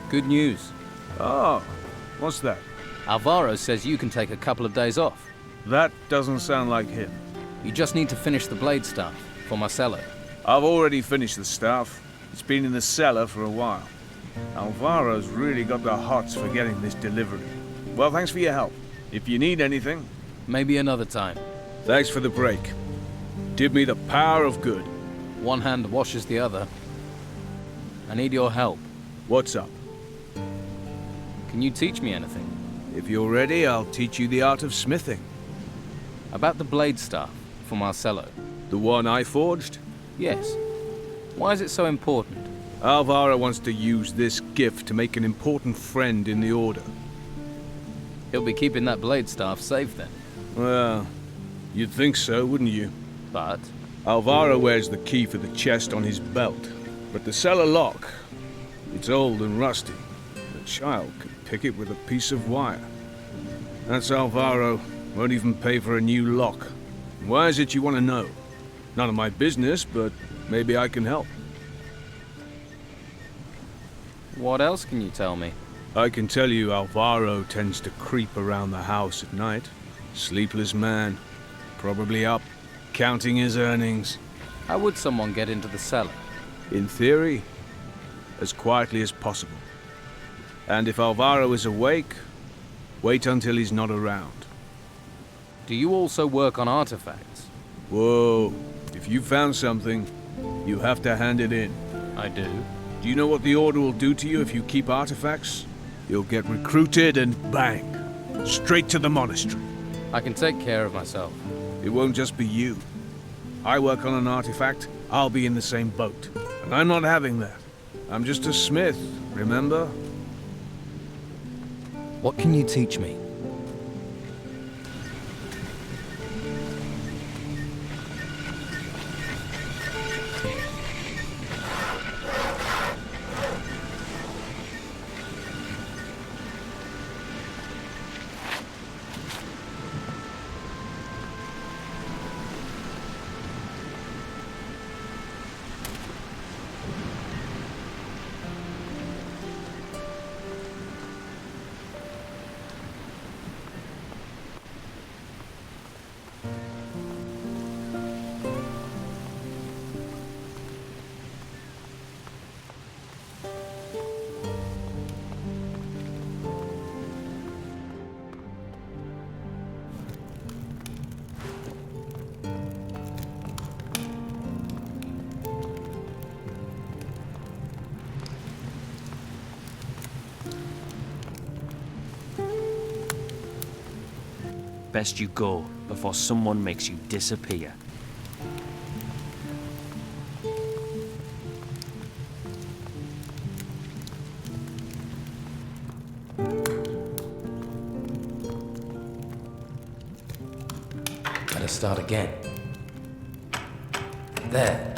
Good news. Oh, what's that? Alvaro says you can take a couple of days off. That doesn't sound like him. You just need to finish the blade stuff for Marcelo. I've already finished the stuff. It's been in the cellar for a while. Alvaro's really got the hots for getting this delivery. Well, thanks for your help. If you need anything... Maybe another time. Thanks for the break. Did me the power of good. One hand washes the other. I need your help. What's up? Can you teach me anything? If you're ready, I'll teach you the art of smithing. About the blade staff for Marcelo. The one I forged? Yes. Why is it so important? Alvaro wants to use this gift to make an important friend in the Order. He'll be keeping that blade staff safe then. Well, you'd think so, wouldn't you? But? Alvaro wears the key for the chest on his belt. But the cellar lock, it's old and rusty. A child could pick it with a piece of wire. That's Alvaro. Won't even pay for a new lock. Why is it you want to know? None of my business, but maybe I can help. What else can you tell me? I can tell you Alvaro tends to creep around the house at night. Sleepless man. Probably up, counting his earnings. How would someone get into the cellar? In theory, as quietly as possible. And if Alvaro is awake, wait until he's not around. Do you also work on artifacts? Whoa, if you found something, you have to hand it in. I do. Do you know what the Order will do to you if you keep artifacts? You'll get recruited and bang, straight to the monastery. I can take care of myself. It won't just be you. I work on an artifact, I'll be in the same boat. And I'm not having that. I'm just a smith, remember? What can you teach me? Best you go before someone makes you disappear. Better start again. There.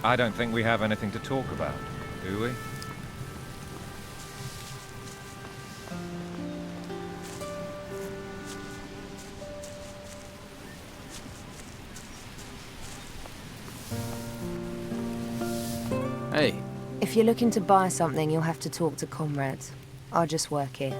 I don't think we have anything to talk about, do we? If you're looking to buy something, you'll have to talk to comrades. I just work here.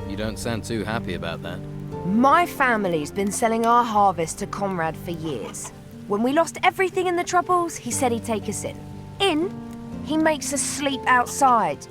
You don't sound too happy about that. My family's been selling our harvest to Conrad for years. When we lost everything in the Troubles, he said he'd take us in. In? He makes us sleep outside.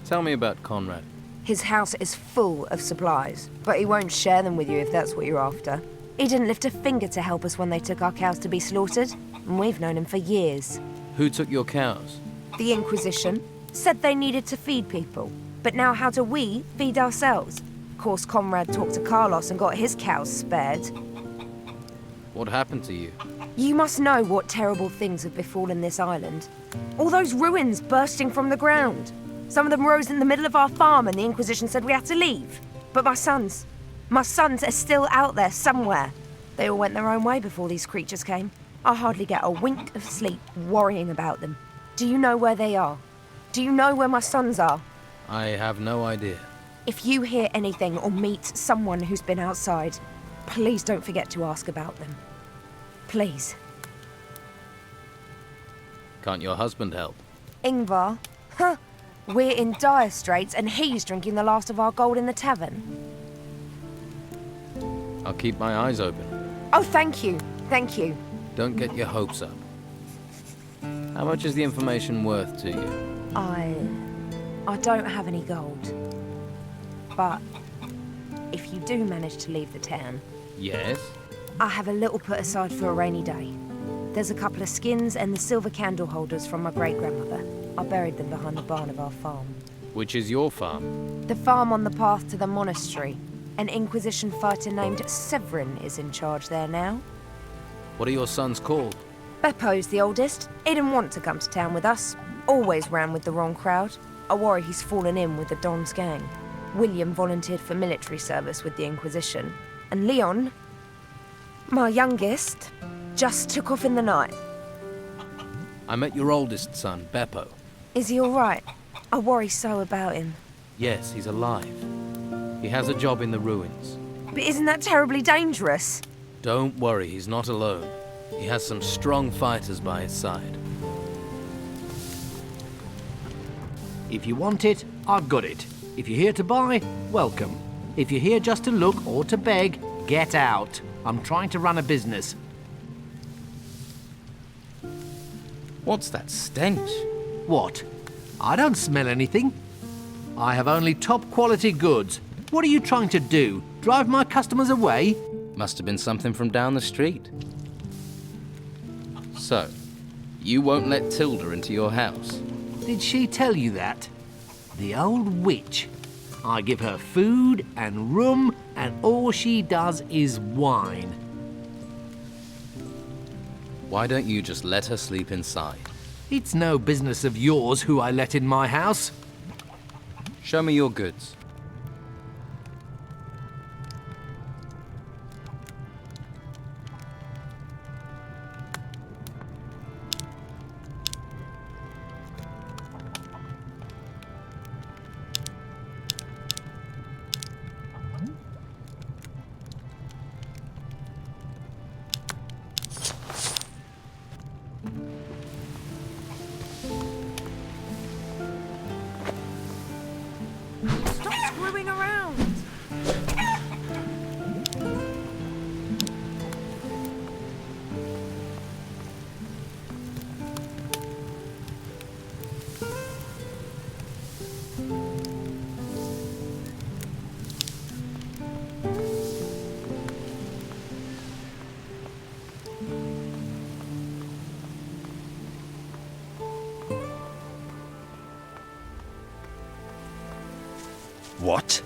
Tell me about Conrad. His house is full of supplies, but he won't share them with you if that's what you're after. He didn't lift a finger to help us when they took our cows to be slaughtered, and we've known him for years. Who took your cows? The Inquisition said they needed to feed people, but now how do we feed ourselves? Of course, Conrad talked to Carlos and got his cows spared. What happened to you? You must know what terrible things have befallen this island. All those ruins bursting from the ground. Some of them rose in the middle of our farm and the Inquisition said we had to leave. But my sons are still out there somewhere. They all went their own way before these creatures came. I hardly get a wink of sleep worrying about them. Do you know where they are? Do you know where my sons are? I have no idea. If you hear anything or meet someone who's been outside, please don't forget to ask about them. Please. Can't your husband help? Ingvar? Huh. We're in dire straits and he's drinking the last of our gold in the tavern. I'll keep my eyes open. Oh, thank you. Thank you. Don't get your hopes up. How much is the information worth to you? I don't have any gold. But if you do manage to leave the town... Yes? I have a little put aside for a rainy day. There's a couple of skins and the silver candle holders from my great-grandmother. I buried them behind the barn of our farm. Which is your farm? The farm on the path to the monastery. An Inquisition fighter named Severin is in charge there now. What are your sons called? Beppo's the oldest. He didn't want to come to town with us. Always ran with the wrong crowd. I worry he's fallen in with the Don's gang. William volunteered for military service with the Inquisition. And Leon, my youngest, just took off in the night. I met your oldest son, Beppo. Is he all right? I worry so about him. Yes, he's alive. He has a job in the ruins. But isn't that terribly dangerous? Don't worry, he's not alone. He has some strong fighters by his side. If you want it, I've got it. If you're here to buy, welcome. If you're here just to look or to beg, get out. I'm trying to run a business. What's that stench? What? I don't smell anything. I have only top quality goods. What are you trying to do? Drive my customers away? Must have been something from down the street. So, you won't let Tilda into your house? Did she tell you that? The old witch. I give her food and room, and all she does is whine. Why don't you just let her sleep inside? It's no business of yours who I let in my house. Show me your goods. Stop screwing around! What?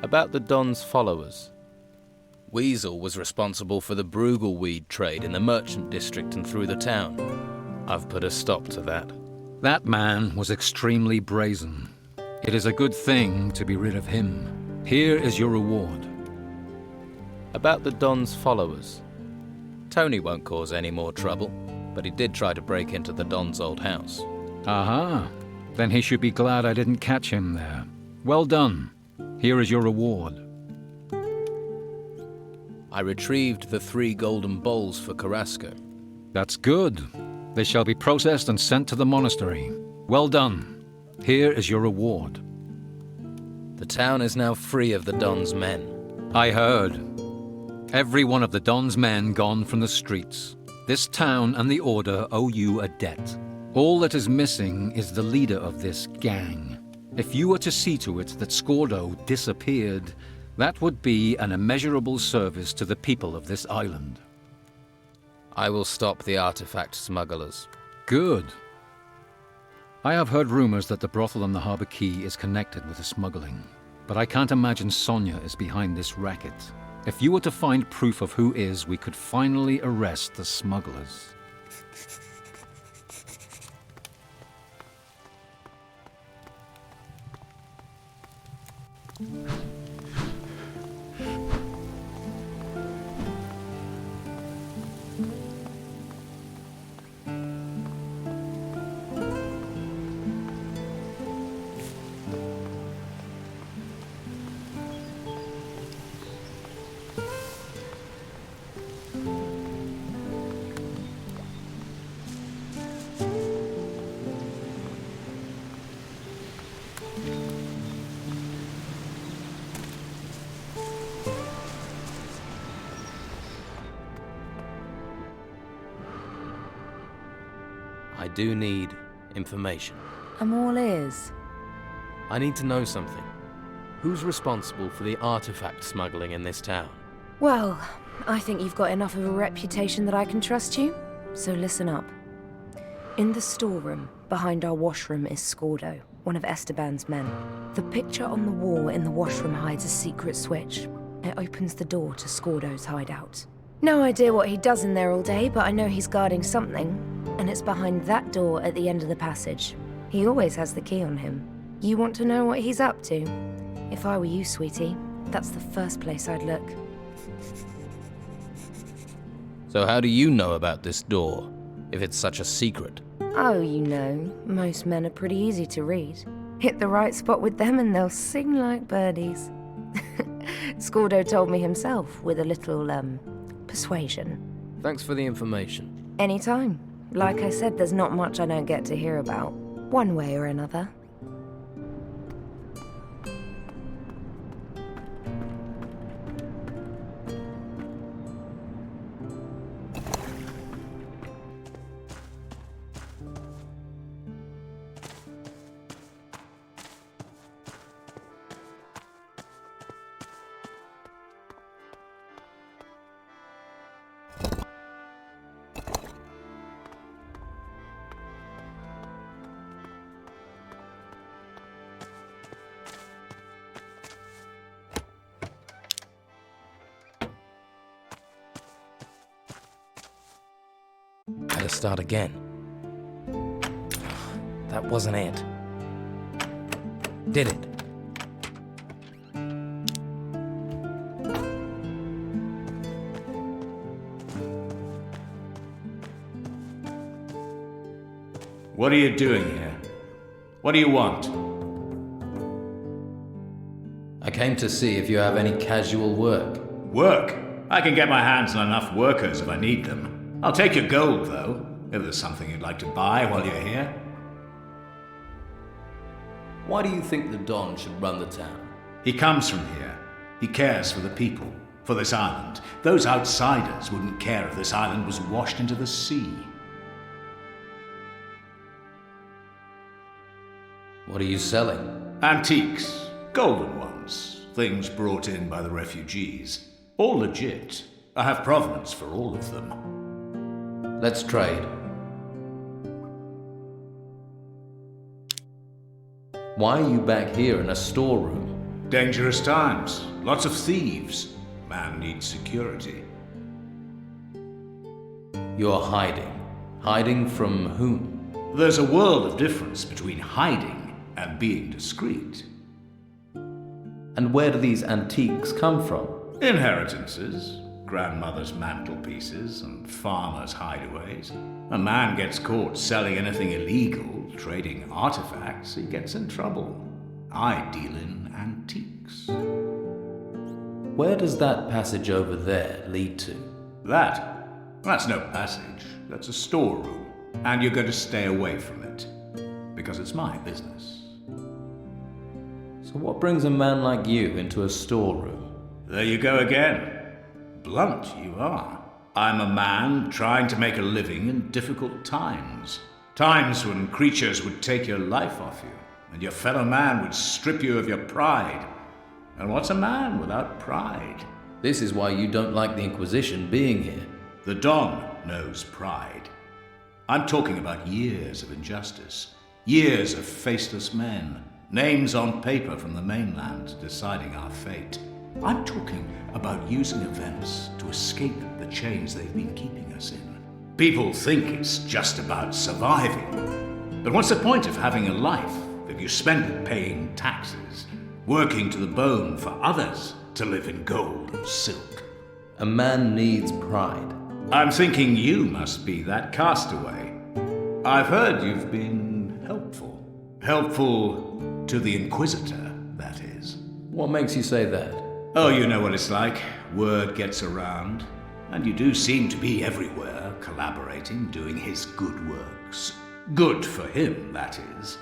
About the Don's followers. Weasel was responsible for the Bruegel weed trade in the merchant district and through the town. I've put a stop to that. That man was extremely brazen. It is a good thing to be rid of him. Here is your reward. About the Don's followers. Tony won't cause any more trouble, but he did try to break into the Don's old house. Aha. Then he should be glad I didn't catch him there. Well done. Here is your reward. I retrieved the 3 golden bowls for Carrasco. That's good. They shall be processed and sent to the monastery. Well done. Here is your reward. The town is now free of the Don's men. I heard. Every one of the Don's men gone from the streets. This town and the Order owe you a debt. All that is missing is the leader of this gang. If you were to see to it that Scordo disappeared, that would be an immeasurable service to the people of this island. I will stop the artifact smugglers. Good. I have heard rumors that the brothel on the Harbor Quay is connected with the smuggling, but I can't imagine Sonia is behind this racket. If you were to find proof of who is, we could finally arrest the smugglers. I do need information. I'm all ears. I need to know something. Who's responsible for the artifact smuggling in this town? Well, I think you've got enough of a reputation that I can trust you, so listen up. In the storeroom, behind our washroom, is Scordo, one of Esteban's men. The picture on the wall in the washroom hides a secret switch. It opens the door to Scordo's hideout. No idea what he does in there all day, but I know he's guarding something, and it's behind that door at the end of the passage. He always has the key on him. You want to know what he's up to? If I were you, sweetie, that's the first place I'd look. So how do you know about this door, if it's such a secret? Oh, you know, most men are pretty easy to read. Hit the right spot with them and they'll sing like birdies. Scordo told me himself, with a little, persuasion. Thanks for the information. Anytime. Like I said, there's not much I don't get to hear about, one way or another. Gotta start again. That wasn't it. Did it? What are you doing here? What do you want? I came to see if you have any casual work. Work? I can get my hands on enough workers if I need them. I'll take your gold, though, if there's something you'd like to buy while you're here. Why do you think the Don should run the town? He comes from here. He cares for the people, for this island. Those outsiders wouldn't care if this island was washed into the sea. What are you selling? Antiques. Golden ones. Things brought in by the refugees. All legit. I have provenance for all of them. Let's trade. Why are you back here in a storeroom? Dangerous times. Lots of thieves. Man needs security. You're hiding. Hiding from whom? There's a world of difference between hiding and being discreet. And where do these antiques come from? Inheritances. grandmother's mantelpieces and farmers' hideaways. A man gets caught selling anything illegal, trading artifacts, he gets in trouble. I deal in antiques. Where does that passage over there lead to? That's no passage. That's a storeroom. And you're going to stay away from it. Because it's my business. So what brings a man like you into a storeroom? There you go again. Blunt you are. I'm a man trying to make a living in difficult times. Times when creatures would take your life off you, and your fellow man would strip you of your pride. And what's a man without pride? This is why you don't like the Inquisition being here. The Don knows pride. I'm talking about years of injustice, years of faceless men, names on paper from the mainland deciding our fate. I'm talking about using events to escape the chains they've been keeping us in. People think it's just about surviving. But what's the point of having a life if you spend it paying taxes, working to the bone for others to live in gold and silk? A man needs pride. I'm thinking you must be that castaway. I've heard you've been helpful. Helpful to the Inquisitor, that is. What makes you say that? Oh, you know what it's like. Word gets around. And you do seem to be everywhere, collaborating, doing his good works. Good for him, that is.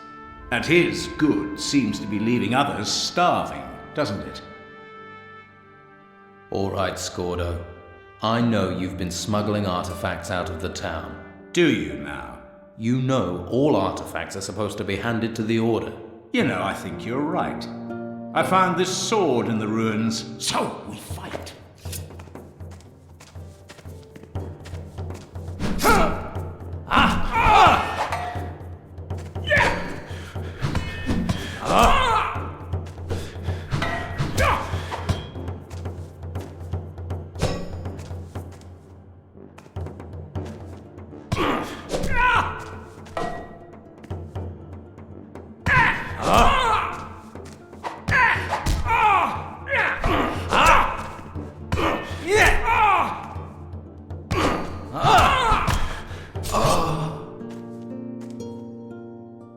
And his good seems to be leaving others starving, doesn't it? All right, Scordo. I know you've been smuggling artifacts out of the town. Do you now? You know all artifacts are supposed to be handed to the Order. You know, I think you're right. I found this sword in the ruins, so we fight.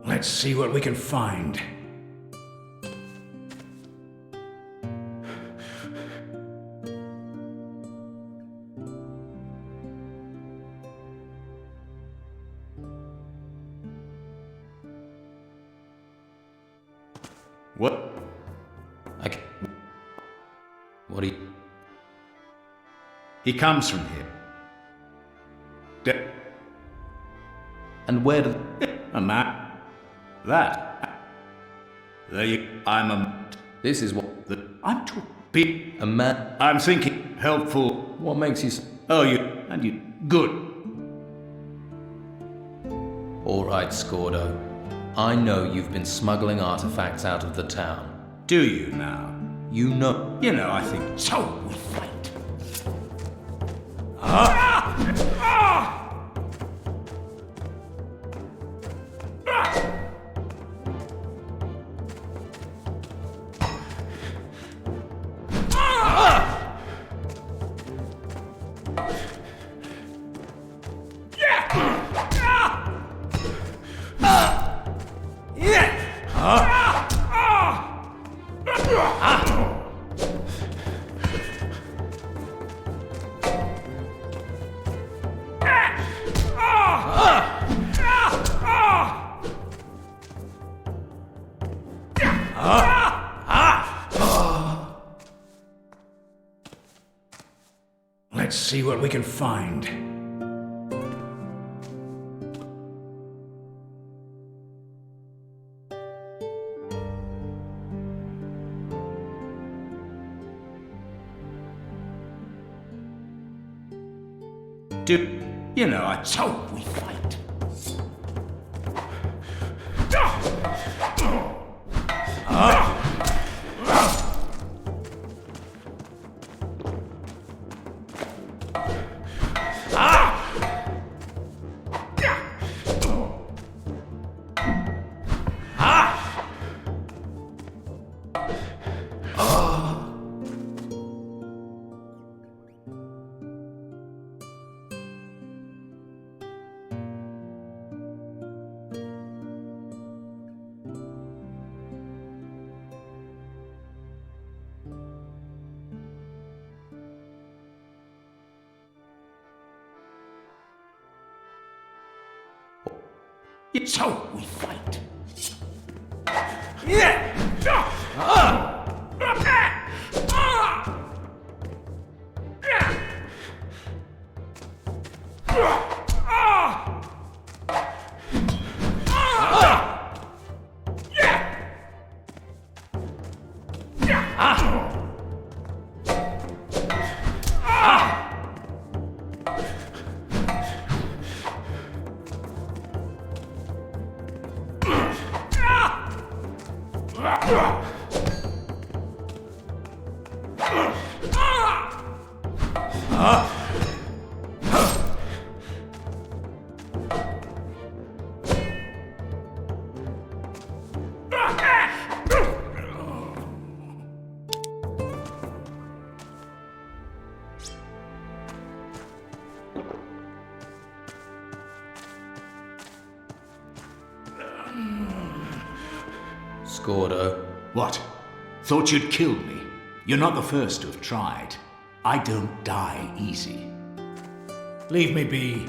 Let's see what we can find. What? What do you... He comes from here. And where do... A man. That. There you... I'm a... This is what... I'm too big. A man... I'm thinking helpful. What makes you... Oh, you... And you... Good. All right, Scordo. I know you've been smuggling artifacts out of the town. Do you now? You know... You know, I think... So we fight. Let's see what we can find. You know, I told we fight. So we fight. Scordo. What? Thought you'd killed me? You're not the first to have tried. I don't die easy. Leave me be.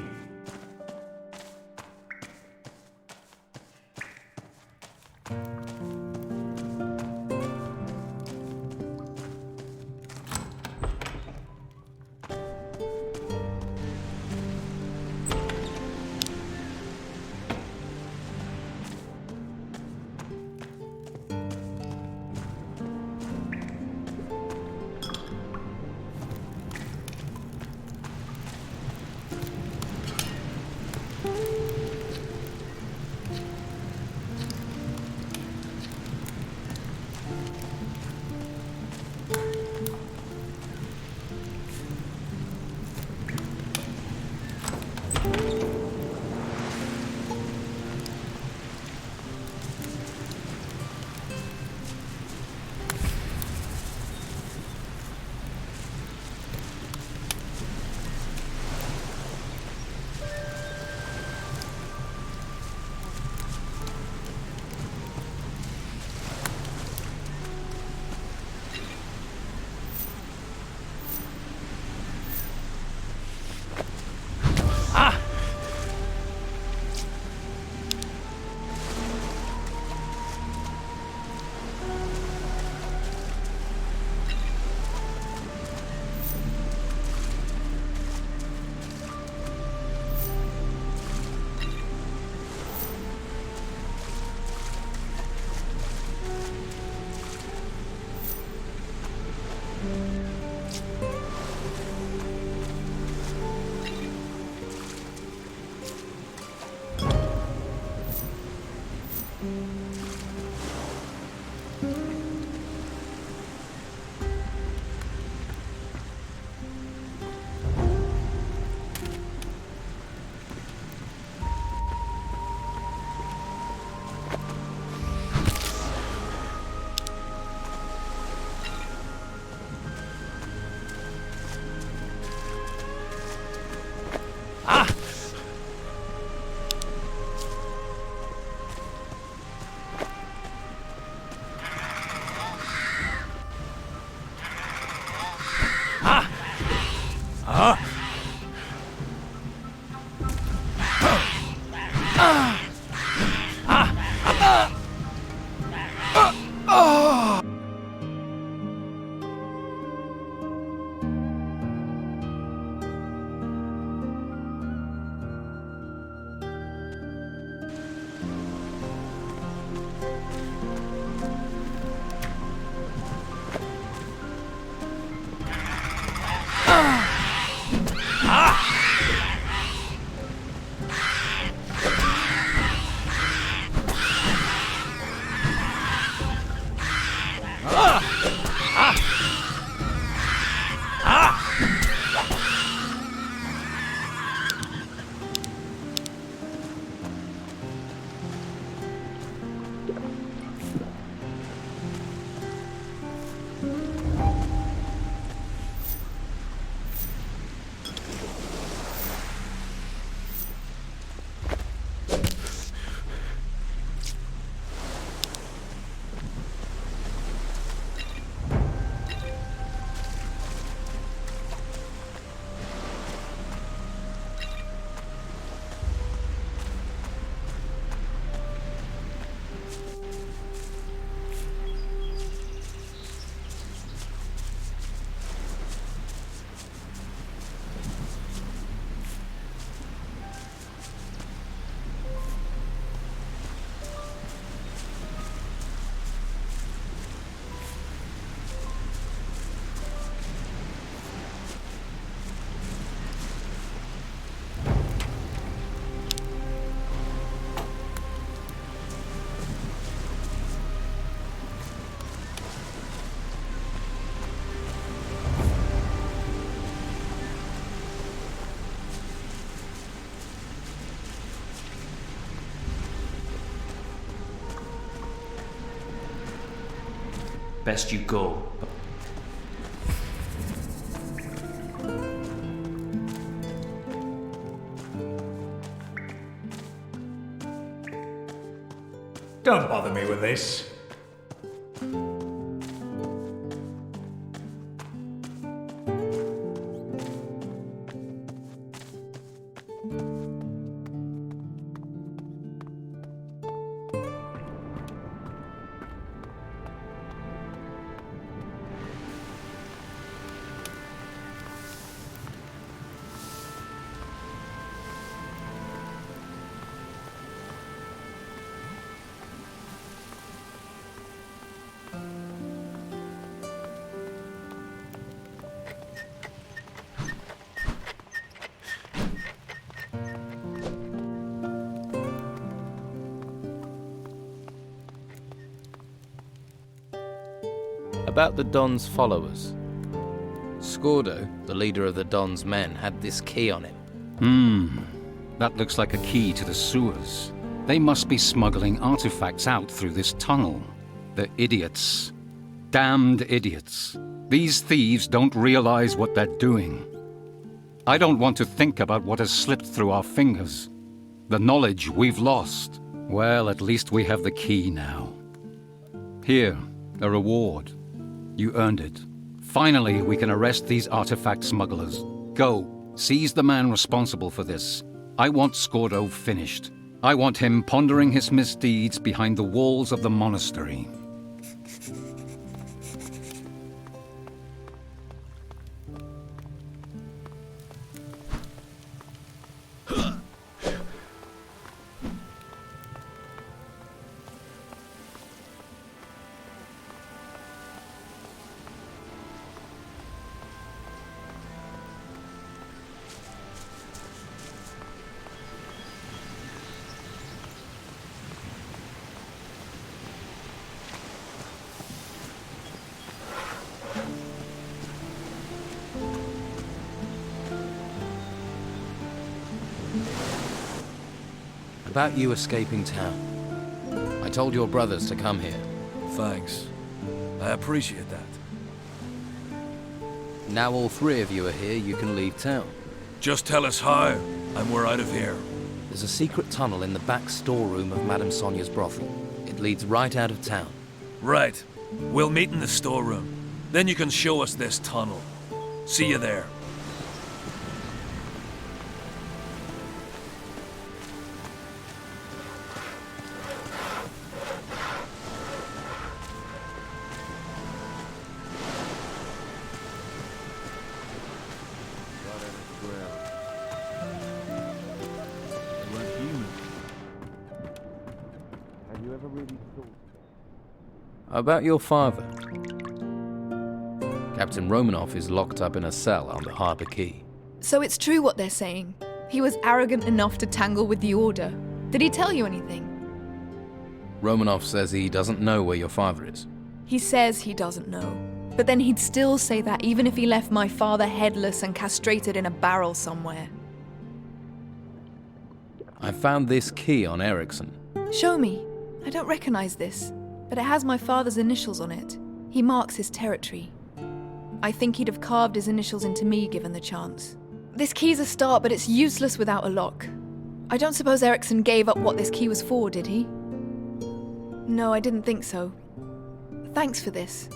Best you go. Don't bother me with this. About the Don's followers. Scordo, the leader of the Don's men, had this key on him. That looks like a key to the sewers. They must be smuggling artifacts out through this tunnel. The idiots. Damned idiots. These thieves don't realize what they're doing. I don't want to think about what has slipped through our fingers. The knowledge we've lost. Well, at least we have the key now. Here, a reward. You earned it. Finally, we can arrest these artifact smugglers. Go, seize the man responsible for this. I want Scordo finished. I want him pondering his misdeeds behind the walls of the monastery. About you escaping town. I told your brothers to come here. Thanks. I appreciate that. Now all three of you are here, you can leave town. Just tell us how, and we're out of here. There's a secret tunnel in the back storeroom of Madame Sonia's brothel. It leads right out of town. Right. We'll meet in the storeroom. Then you can show us this tunnel. See you there. About your father. Captain Romanov is locked up in a cell under Harbour Quay. So it's true what they're saying. He was arrogant enough to tangle with the Order. Did he tell you anything? Romanov says he doesn't know where your father is. He says he doesn't know. But then he'd still say that even if he left my father headless and castrated in a barrel somewhere. I found this key on Ericsson. Show me. I don't recognize this, but it has my father's initials on it. He marks his territory. I think he'd have carved his initials into me given the chance. This key's a start, but it's useless without a lock. I don't suppose Ericsson gave up what this key was for, did he? No, I didn't think so. Thanks for this.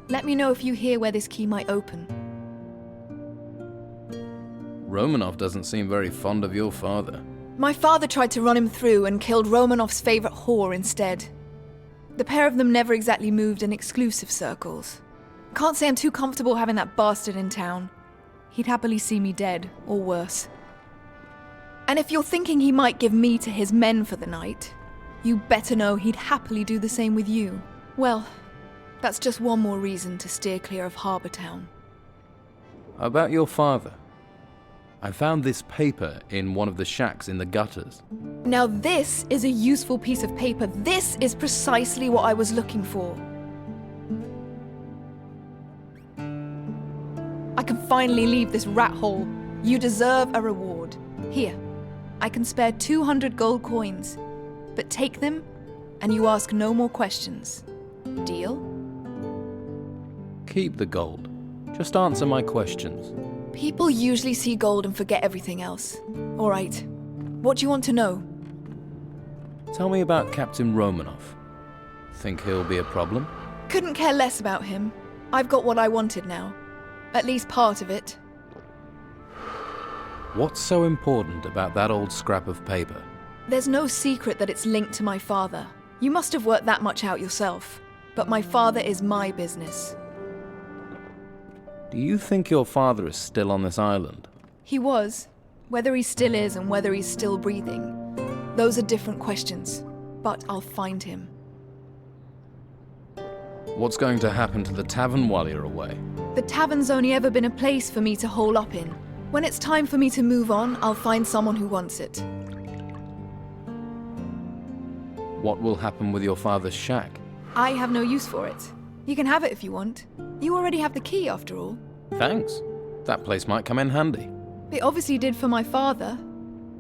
Let me know if you hear where this key might open. Romanov doesn't seem very fond of your father. My father tried to run him through and killed Romanov's favorite whore instead. The pair of them never exactly moved in exclusive circles. Can't say I'm too comfortable having that bastard in town. He'd happily see me dead, or worse. And if you're thinking he might give me to his men for the night, you better know he'd happily do the same with you. Well, that's just one more reason to steer clear of Harbour Town. About your father. I found this paper in one of the shacks in the gutters. Now this is a useful piece of paper. This is precisely what I was looking for. I can finally leave this rat hole. You deserve a reward. Here, I can spare 200 gold coins, but take them and you ask no more questions. Deal? Keep the gold. Just answer my questions. People usually see gold and forget everything else. All right. What do you want to know? Tell me about Captain Romanoff. Think he'll be a problem? Couldn't care less about him. I've got what I wanted now. At least part of it. What's so important about that old scrap of paper? There's no secret that it's linked to my father. You must have worked that much out yourself. But my father is my business. Do you think your father is still on this island? He was. Whether he still is and whether he's still breathing, those are different questions. But I'll find him. What's going to happen to the tavern while you're away? The tavern's only ever been a place for me to hole up in. When it's time for me to move on, I'll find someone who wants it. What will happen with your father's shack? I have no use for it. You can have it if you want. You already have the key, after all. Thanks. That place might come in handy. It obviously did for my father.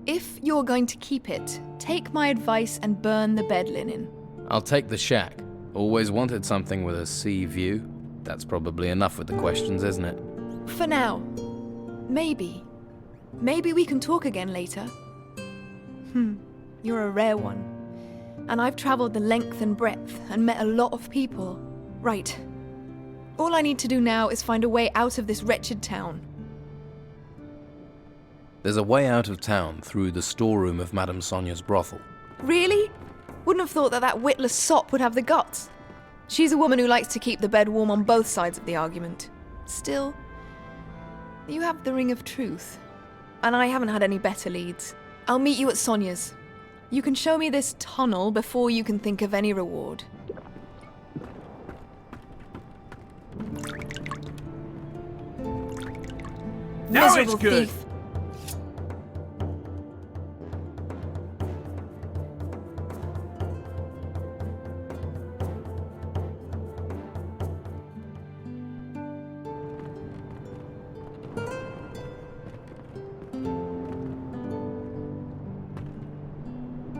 If you're going to keep it, take my advice and burn the bed linen. I'll take the shack. Always wanted something with a sea view. That's probably enough with the questions, isn't it? For now. Maybe. Maybe we can talk again later. You're a rare one. And I've traveled the length and breadth and met a lot of people. Right. All I need to do now is find a way out of this wretched town. There's a way out of town through the storeroom of Madame Sonia's brothel. Really? Wouldn't have thought that that witless sop would have the guts. She's a woman who likes to keep the bed warm on both sides of the argument. Still, you have the ring of truth. And I haven't had any better leads. I'll meet you at Sonia's. You can show me this tunnel before you can think of any reward. Now it's Miserable good. thief.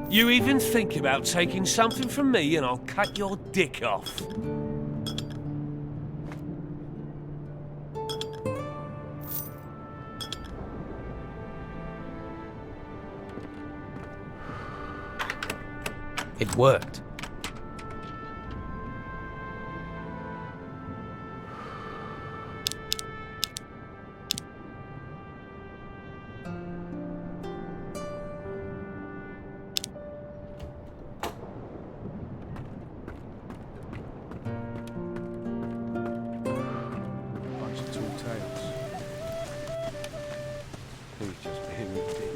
You even think about taking something from me and I'll cut your dick off. It worked. Bunch of tall tales. Please just bear with me.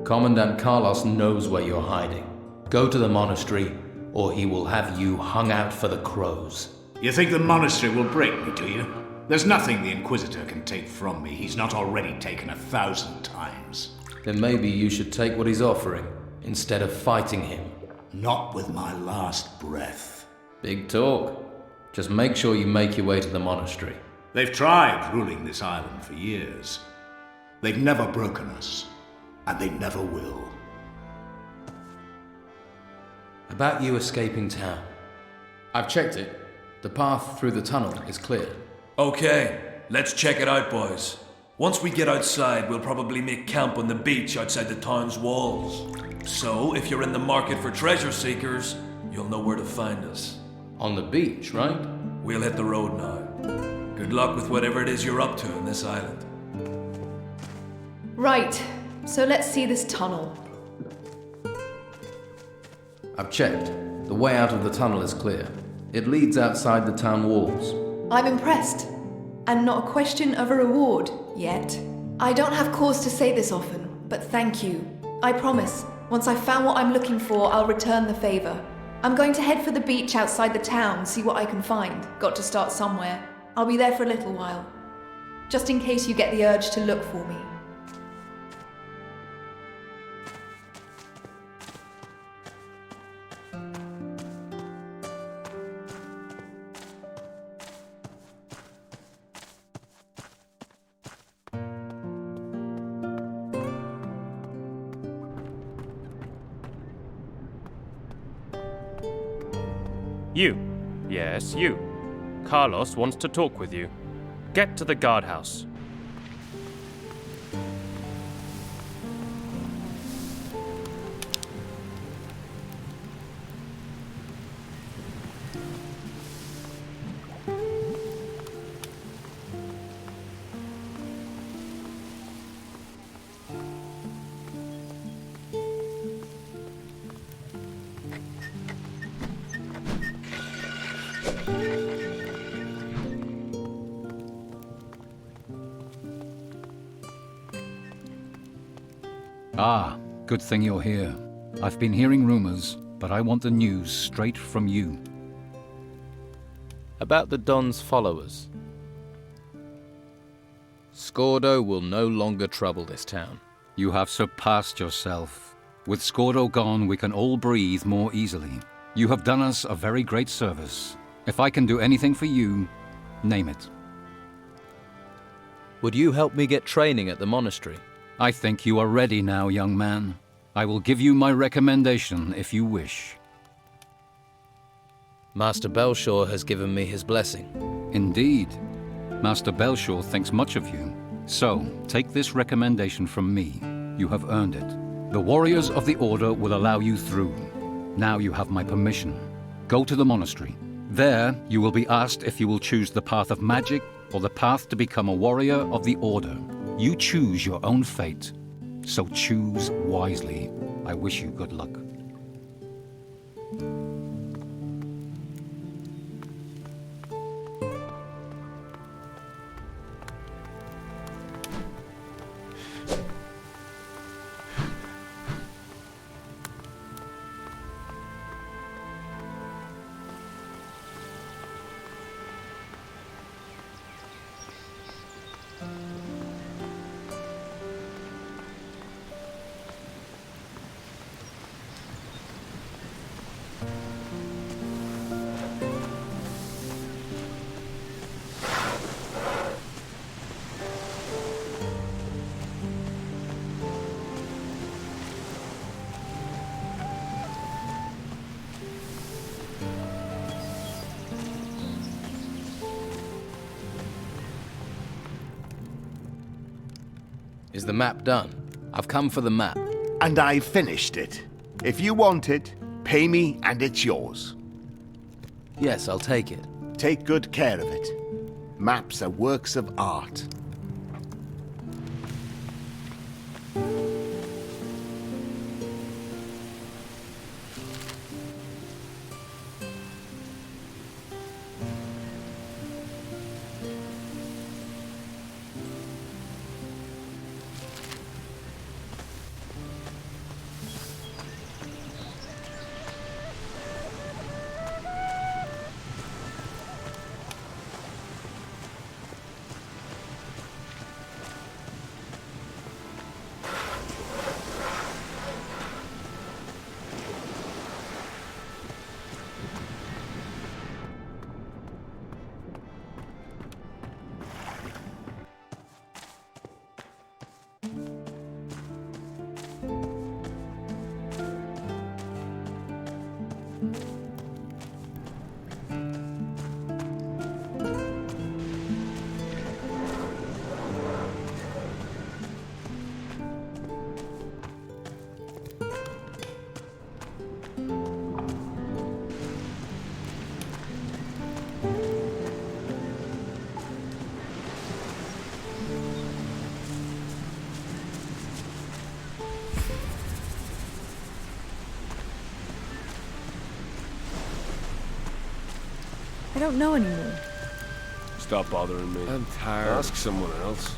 Commandant Carlos knows where you're hiding. Go to the monastery, or he will have you hung out for the crows. You think the monastery will break me, do you? There's nothing the Inquisitor can take from me he's not already taken 1,000 times. Then maybe you should take what he's offering, instead of fighting him. Not with my last breath. Big talk. Just make sure you make your way to the monastery. They've tried ruling this island for years. They've never broken us, and they never will. About you escaping town. I've checked it. The path through the tunnel is clear. Okay, let's check it out, boys. Once we get outside, we'll probably make camp on the beach outside the town's walls. So, if you're in the market for treasure seekers, you'll know where to find us. On the beach, right? We'll hit the road now. Good luck with whatever it is you're up to on this island. Right, so let's see this tunnel. I've checked. The way out of the tunnel is clear. It leads outside the town walls. I'm impressed. And not a question of a reward, yet. I don't have cause to say this often, but thank you. I promise, once I've found what I'm looking for, I'll return the favor. I'm going to head for the beach outside the town, see what I can find. Got to start somewhere. I'll be there for a little while. Just in case you get the urge to look for me. You. Yes, you. Carlos wants to talk with you. Get to the guardhouse. Ah, good thing you're here. I've been hearing rumors, but I want the news straight from you. About the Don's followers. Scordo will no longer trouble this town. You have surpassed yourself. With Scordo gone, we can all breathe more easily. You have done us a very great service. If I can do anything for you, name it. Would you help me get training at the monastery? I think you are ready now, young man. I will give you my recommendation if you wish. Master Belshaw has given me his blessing. Indeed. Master Belshaw thinks much of you. So, take this recommendation from me. You have earned it. The warriors of the Order will allow you through. Now you have my permission. Go to the monastery. There, you will be asked if you will choose the path of magic or the path to become a warrior of the Order. You choose your own fate, so choose wisely. I wish you good luck. Is the map done? I've come for the map. And I've finished it. If you want it, pay me and it's yours. Yes, I'll take it. Take good care of it. Maps are works of art. I don't know anymore. Stop bothering me. I'm tired. Ask someone else.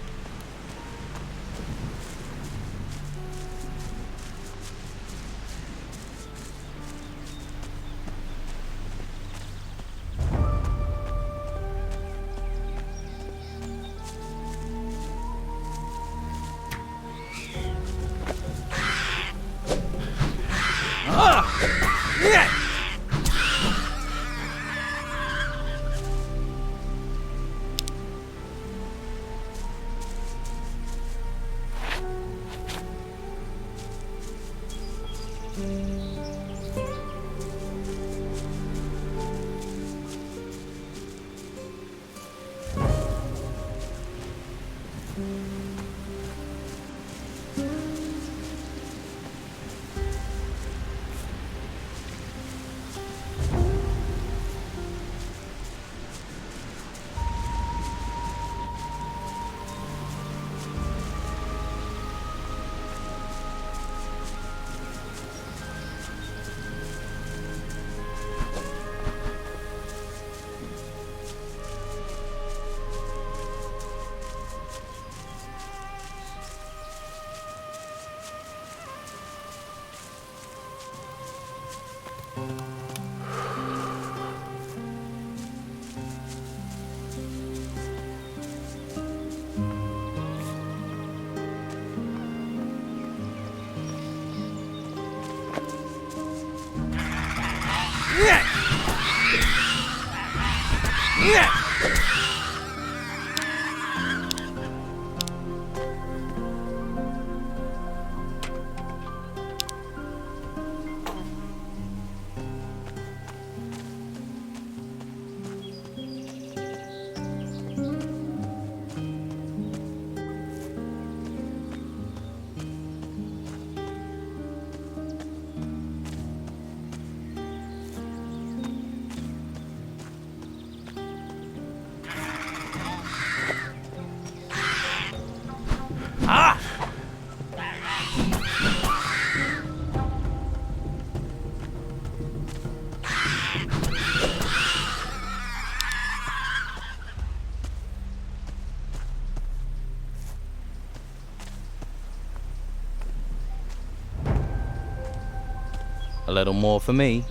A little more for me.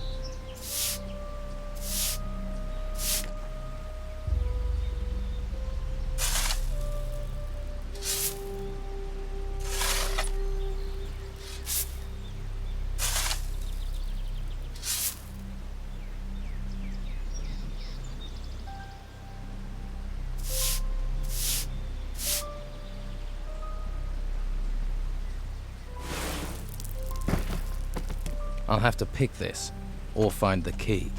I'll have to pick this, or find the key.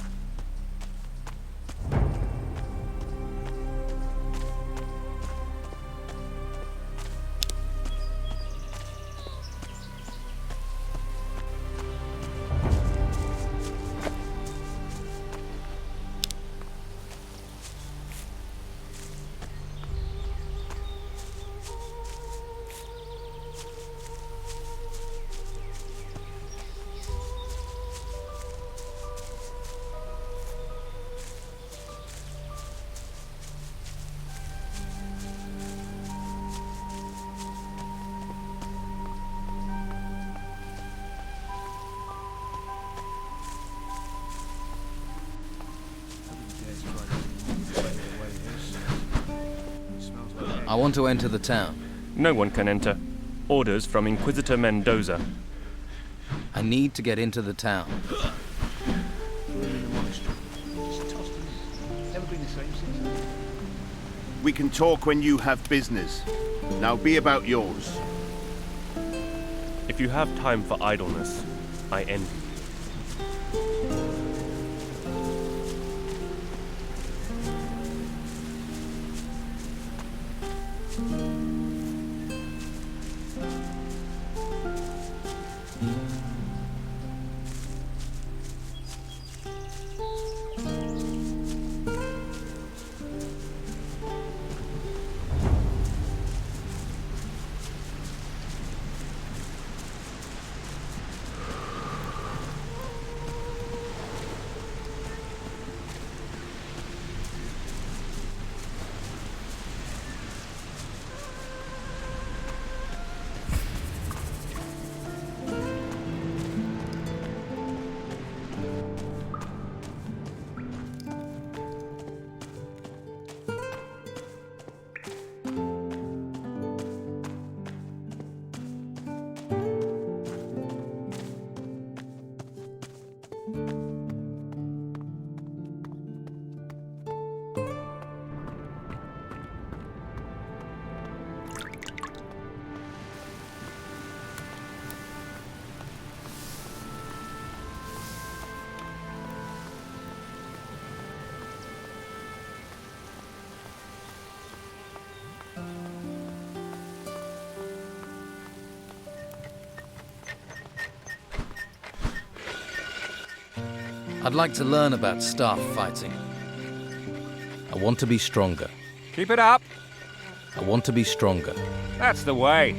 I want to enter the town. No one can enter. Orders from Inquisitor Mendoza. I need to get into the town. We can talk when you have business. Now be about yours. If you have time for idleness, I envy you. I'd like to learn about staff fighting. I want to be stronger. Keep it up. I want to be stronger. That's the way.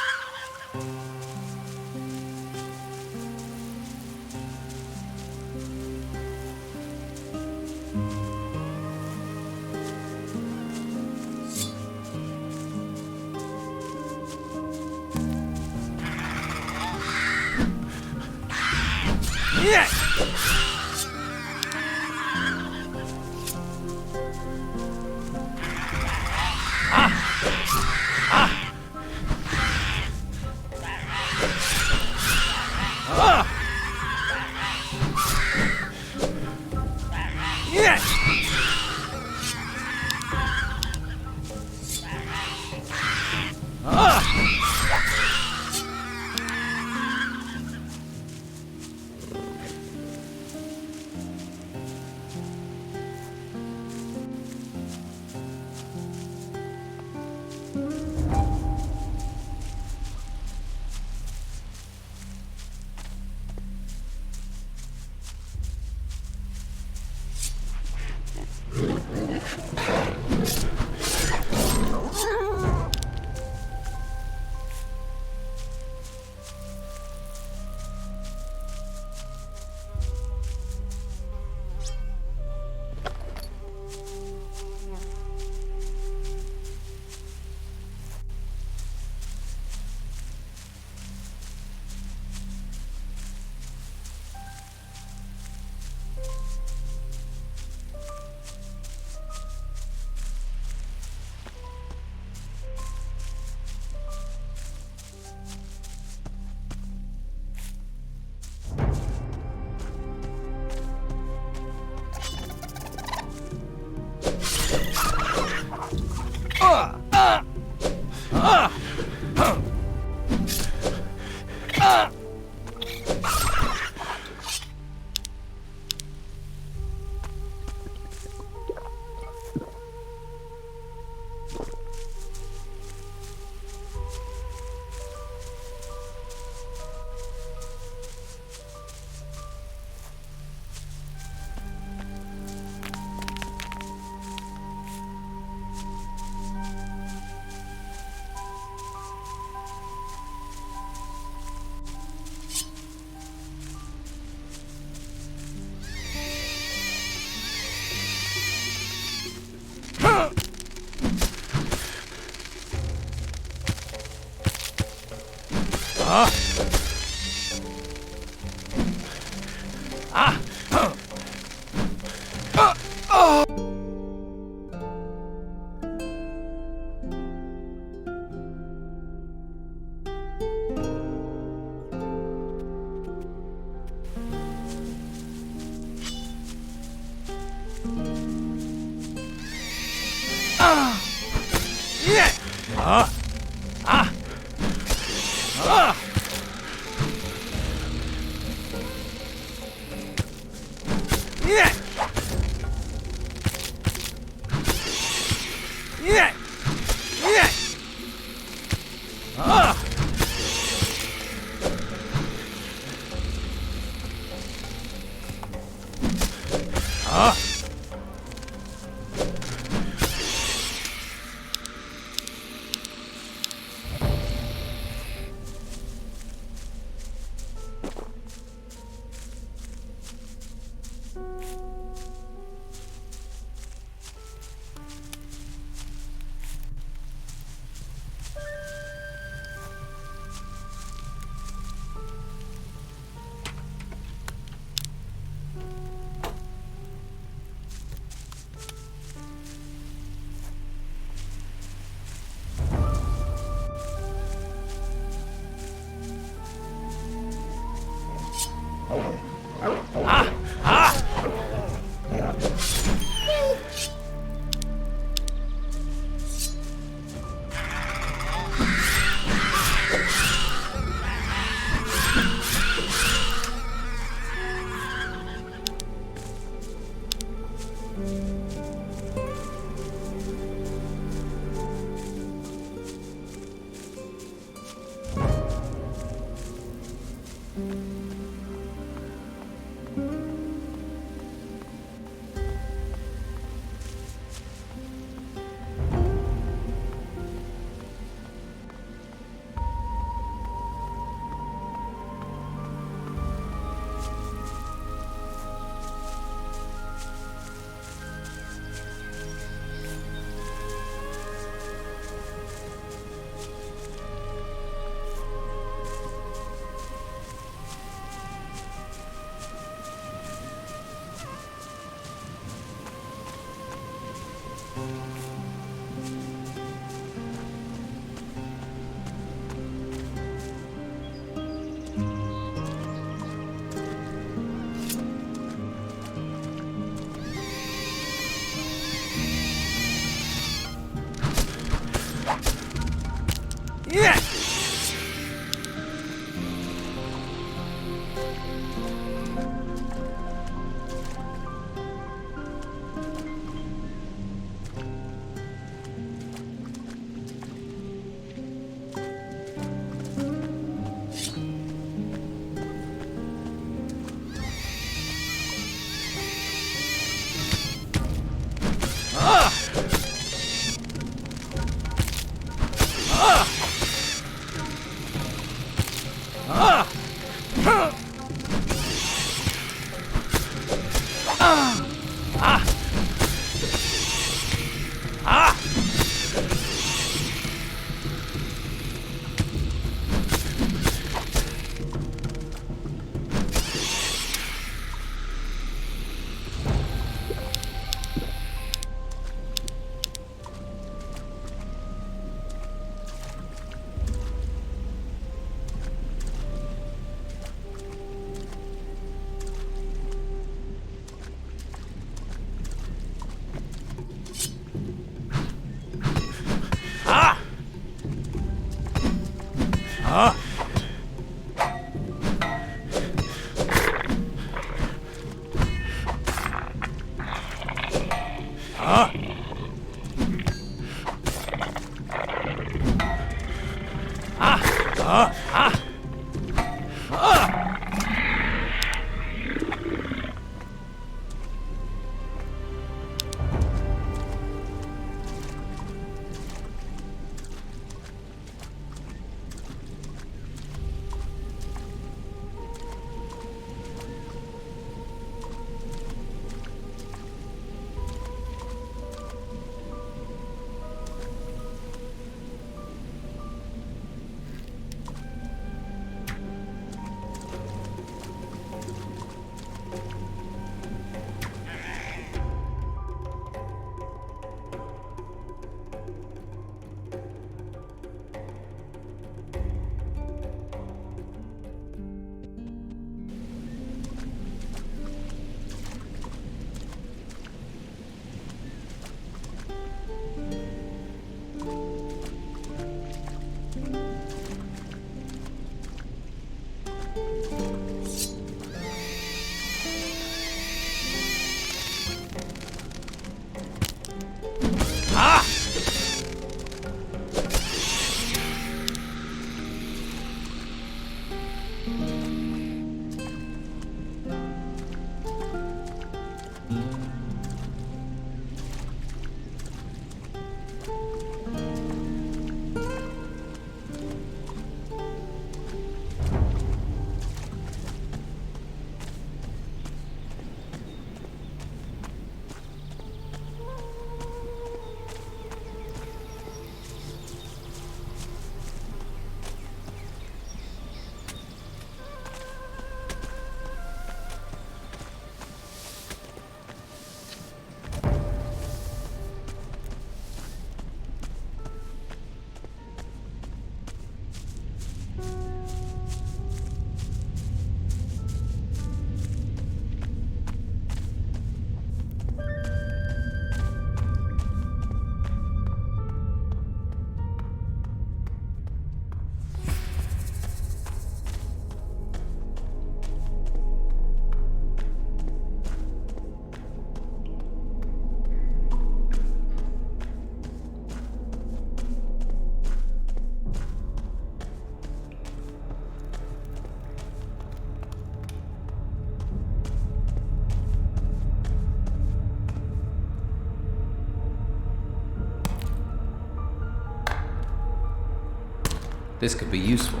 This could be useful.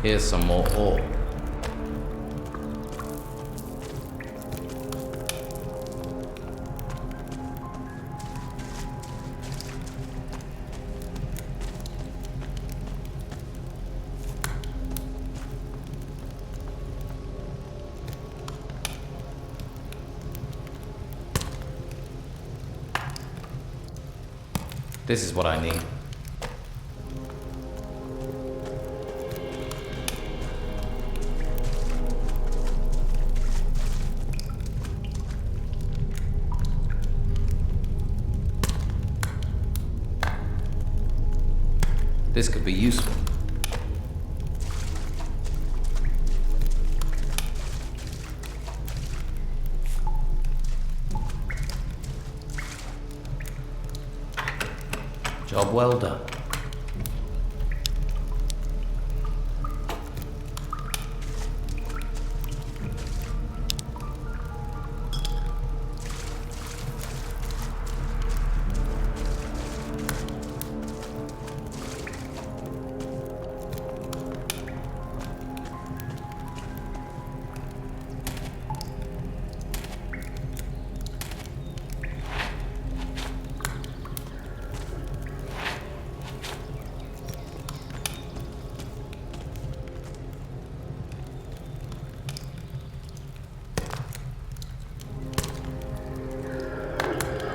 Here's some more ore. This is what I need. This could be useful. Job well done.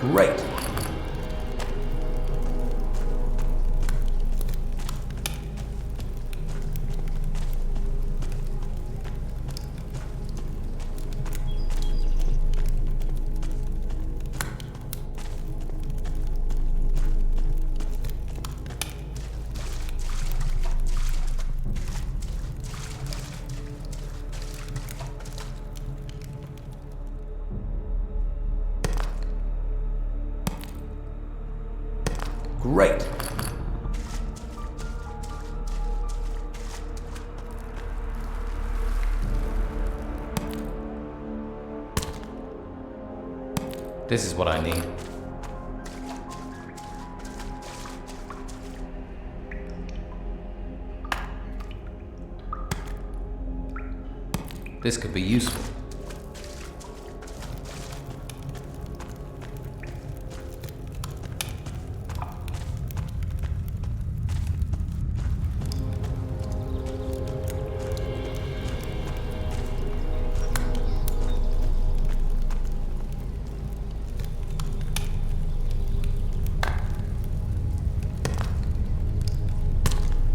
Great. Great. This is what I need. This could be useful.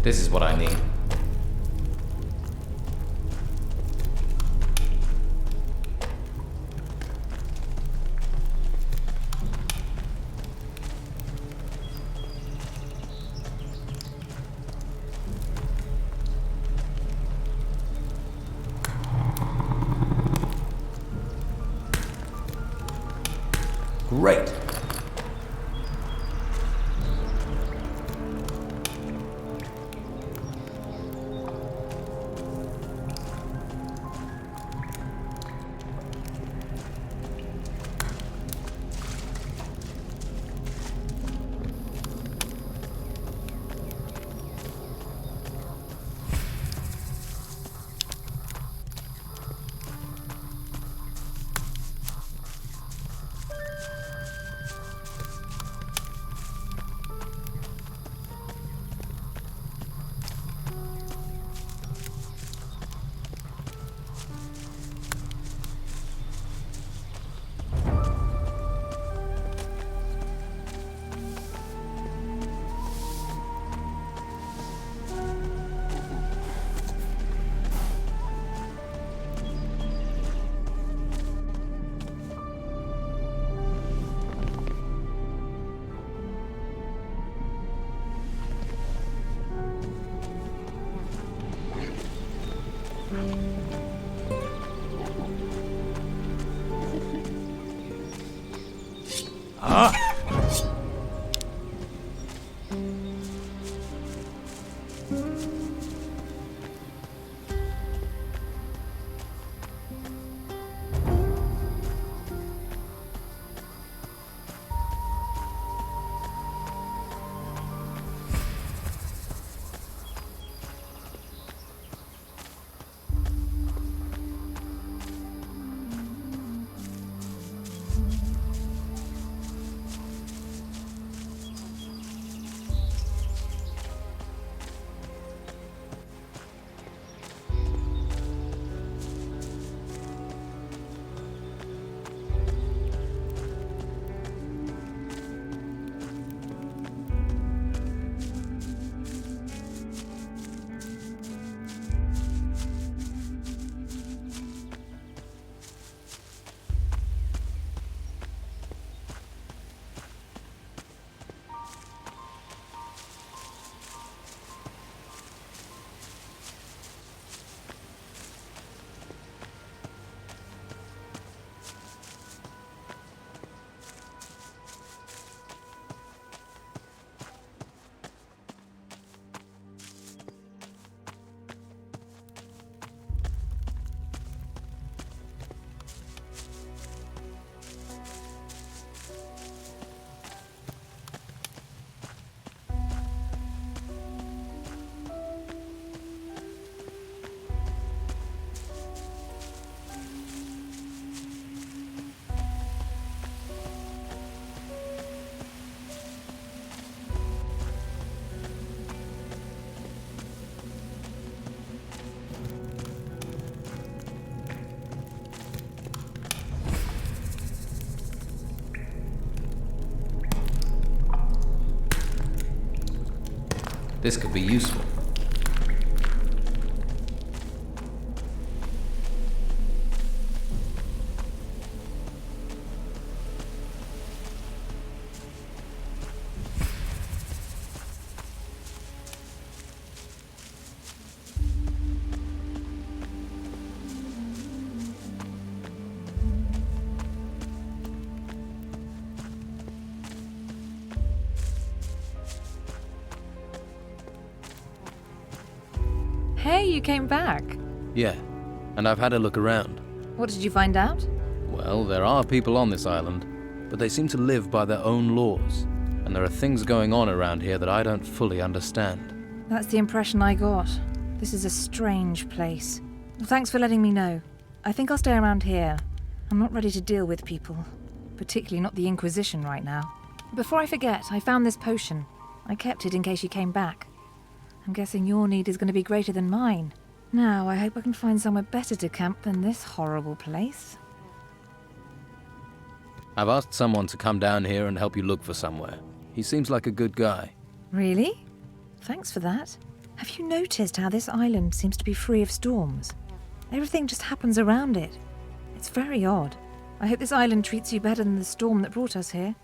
This is what I need. Great. This could be useful. Hey, you came back. Yeah, and I've had a look around. What did you find out? Well, there are people on this island, but they seem to live by their own laws, and there are things going on around here that I don't fully understand. That's the impression I got. This is a strange place. Thanks for letting me know. I think I'll stay around here. I'm not ready to deal with people, particularly not the Inquisition right now. Before I forget, I found this potion. I kept it in case you came back. I'm guessing your need is going to be greater than mine. Now, I hope I can find somewhere better to camp than this horrible place. I've asked someone to come down here and help you look for somewhere. He seems like a good guy. Really? Thanks for that. Have you noticed how this island seems to be free of storms? Everything just happens around it. It's very odd. I hope this island treats you better than the storm that brought us here.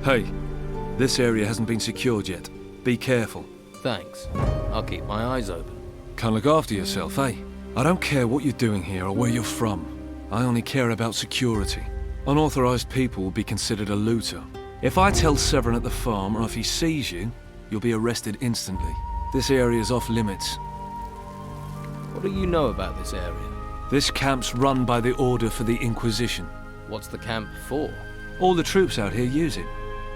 Hey, this area hasn't been secured yet. Be careful. Thanks. I'll keep my eyes open. Can't look after yourself, eh? I don't care what you're doing here or where you're from. I only care about security. Unauthorized people will be considered a looter. If I tell Severin at the farm, or if he sees you, you'll be arrested instantly. This area's off limits. What do you know about this area? This camp's run by the Order for the Inquisition. What's the camp for? All the troops out here use it.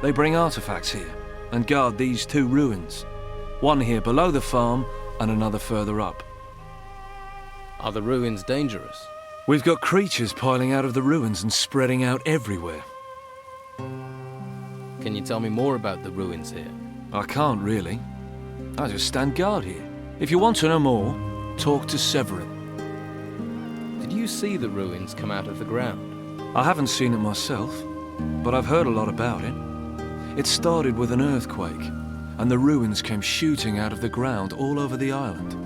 They bring artifacts here and guard these two ruins. One here below the farm and another further up. Are the ruins dangerous? We've got creatures piling out of the ruins and spreading out everywhere. Can you tell me more about the ruins here? I can't really. I just stand guard here. If you want to know more, talk to Severin. Did you see the ruins come out of the ground? I haven't seen it myself, but I've heard a lot about it. It started with an earthquake, and the ruins came shooting out of the ground all over the island.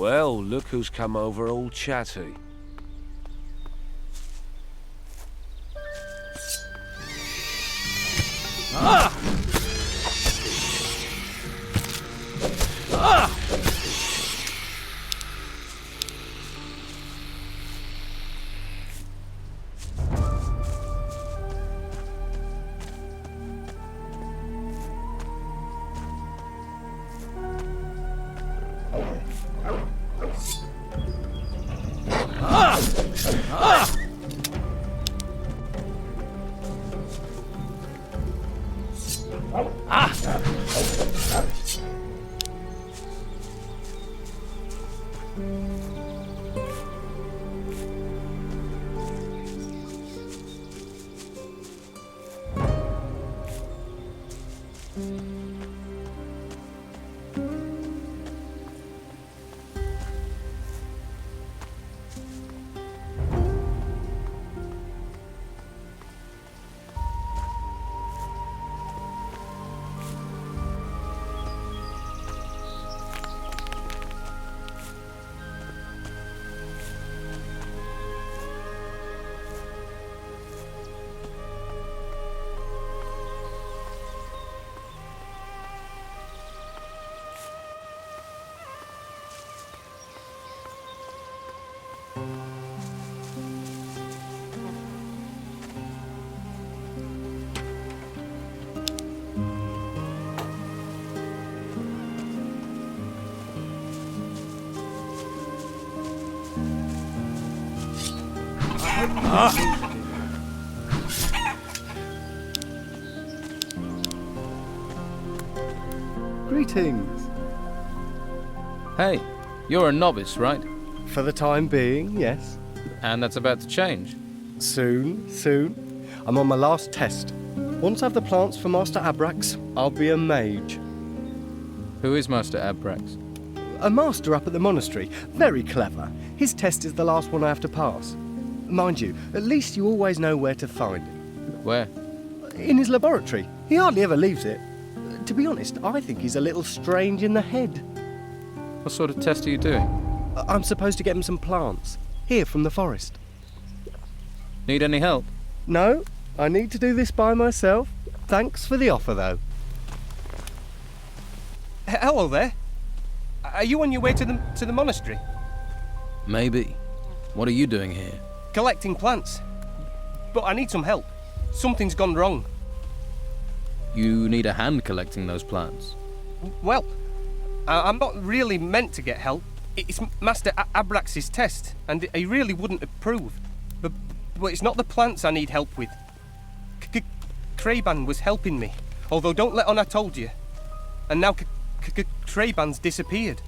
Well, look who's come over all chatty. Greetings. Hey, you're a novice, right? For the time being, yes. And that's about to change. Soon. I'm on my last test. Once I have the plants for Master Abrax, I'll be a mage. Who is Master Abrax? A master up at the monastery. Very clever. His test is the last one I have to pass. Mind you, at least you always know where to find him. Where? In his laboratory. He hardly ever leaves it. To be honest, I think he's a little strange in the head. What sort of test are you doing? I'm supposed to get him some plants. Here, from the forest. Need any help? No, I need to do this by myself. Thanks for the offer, though. Hello there. Are you on your way to the monastery? Maybe. What are you doing here? Collecting plants. But I need some help. Something's gone wrong. You need a hand collecting those plants. Well, I'm not really meant to get help. It's Master Abrax's test, and he really wouldn't approve. But it's not the plants I need help with. Kraban was helping me, although don't let on I told you. And now Kraban's disappeared.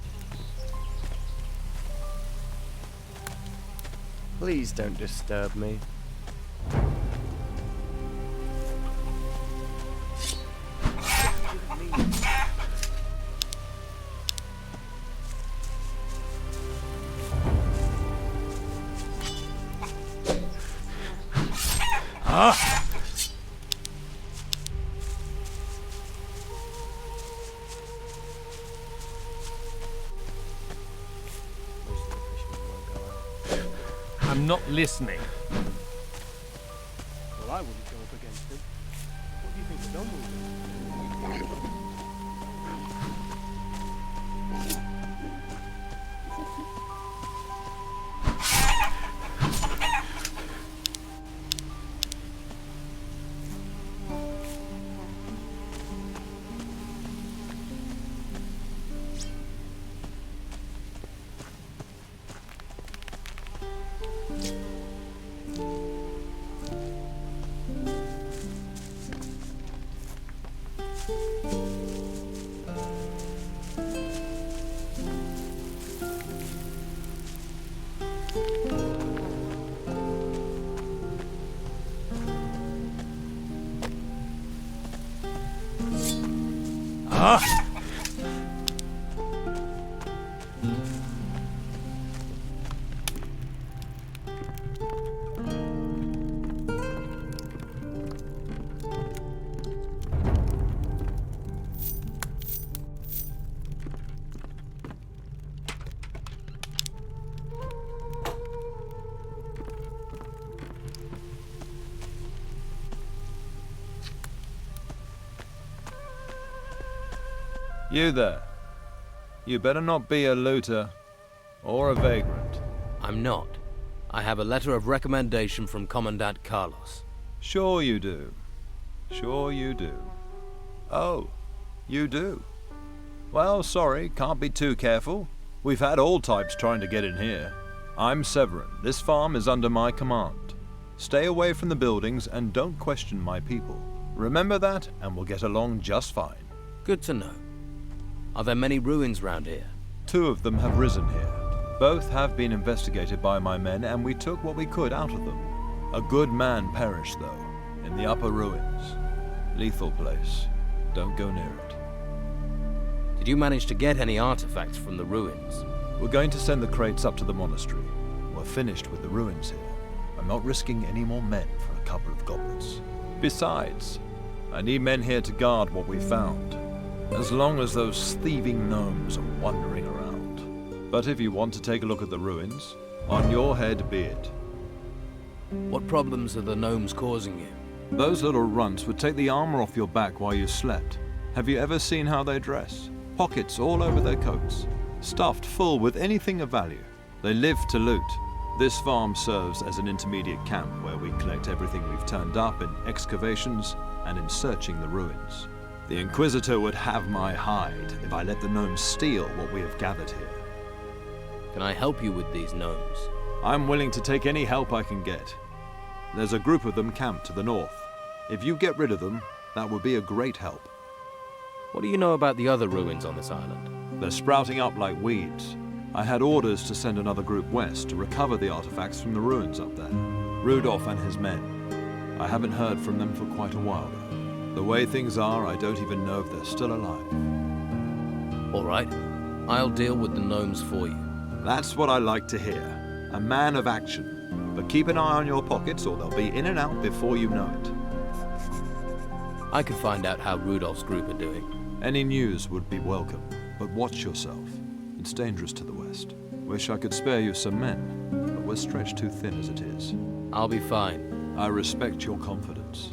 Please don't disturb me. I'm not listening. Well, I wouldn't go up against him. What do you think's done with him? You there. You better not be a looter or a vagrant. I'm not. I have a letter of recommendation from Commandant Carlos. Sure you do. Sure you do. Oh, you do. Well, sorry, can't be too careful. We've had all types trying to get in here. I'm Severin. This farm is under my command. Stay away from the buildings and don't question my people. Remember that, and we'll get along just fine. Good to know. Are there many ruins round here? 2 of them have risen here. Both have been investigated by my men, and we took what we could out of them. A good man perished, though, in the upper ruins. Lethal place. Don't go near it. Did you manage to get any artifacts from the ruins? We're going to send the crates up to the monastery. We're finished with the ruins here. I'm not risking any more men for a couple of goblets. Besides, I need men here to guard what we found, as long as those thieving gnomes are wandering around. But if you want to take a look at the ruins, on your head be it. What problems are the gnomes causing you? Those little runts would take the armor off your back while you slept. Have you ever seen how they dress? Pockets all over their coats, stuffed full with anything of value. They live to loot. This farm serves as an intermediate camp where we collect everything we've turned up in excavations and in searching the ruins. The Inquisitor would have my hide if I let the gnomes steal what we have gathered here. Can I help you with these gnomes? I'm willing to take any help I can get. There's a group of them camped to the north. If you get rid of them, that would be a great help. What do you know about the other ruins on this island? They're sprouting up like weeds. I had orders to send another group west to recover the artifacts from the ruins up there. Rudolph and his men. I haven't heard from them for quite a while now. The way things are, I don't even know if they're still alive. All right. I'll deal with the gnomes for you. That's what I like to hear. A man of action. But keep an eye on your pockets or they'll be in and out before you know it. I can find out how Rudolph's group are doing. Any news would be welcome, but watch yourself. It's dangerous to the west. Wish I could spare you some men, but we're stretched too thin as it is. I'll be fine. I respect your confidence.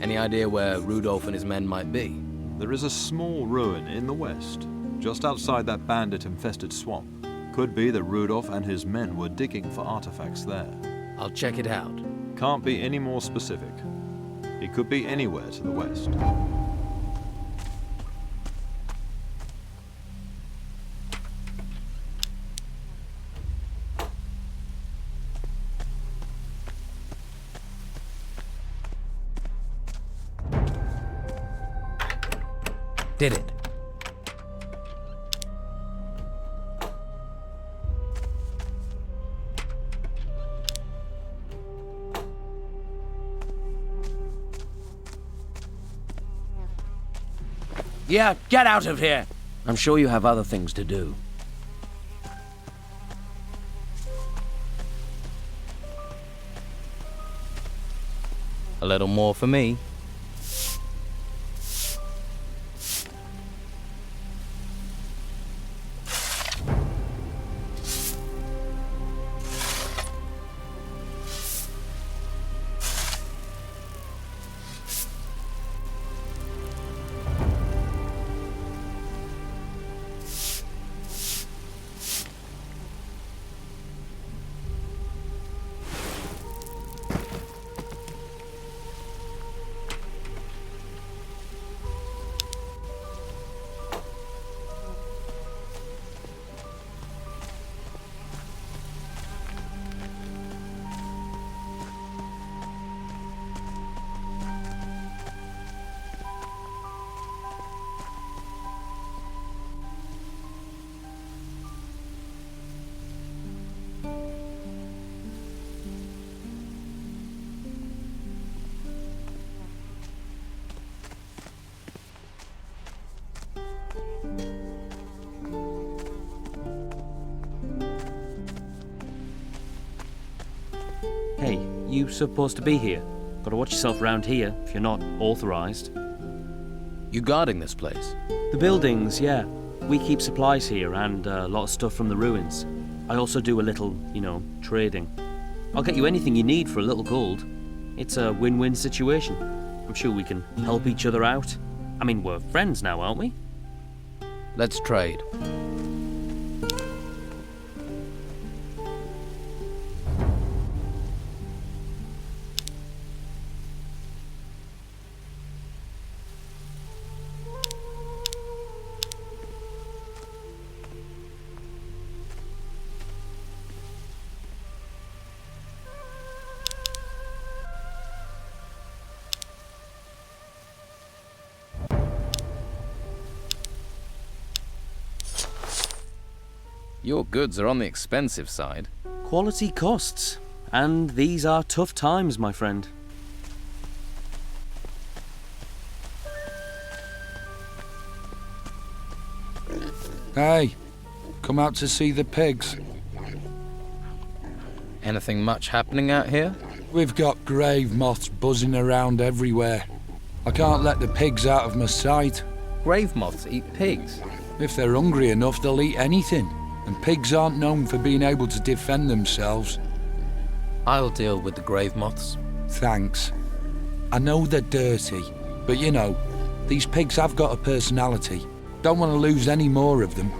Any idea where Rudolph and his men might be? There is a small ruin in the west, just outside that bandit-infested swamp. Could be that Rudolph and his men were digging for artifacts there. I'll check it out. Can't be any more specific. It could be anywhere to the west. Did it. Yeah, get out of here! I'm sure you have other things to do. A little more for me. Hey, you supposed to be here. Gotta watch yourself around here if you're not authorized. You guarding this place? The buildings, yeah. We keep supplies here and a lot of stuff from the ruins. I also do a little, trading. I'll get you anything you need for a little gold. It's a win-win situation. I'm sure we can help each other out. I mean, we're friends now, aren't we? Let's trade. Your goods are on the expensive side. Quality costs. And these are tough times, my friend. Hey, come out to see the pigs. Anything much happening out here? We've got grave moths buzzing around everywhere. I can't let the pigs out of my sight. Grave moths eat pigs? If they're hungry enough, they'll eat anything. And pigs aren't known for being able to defend themselves. I'll deal with the grave moths. Thanks. I know they're dirty, but you know, these pigs have got a personality. Don't want to lose any more of them.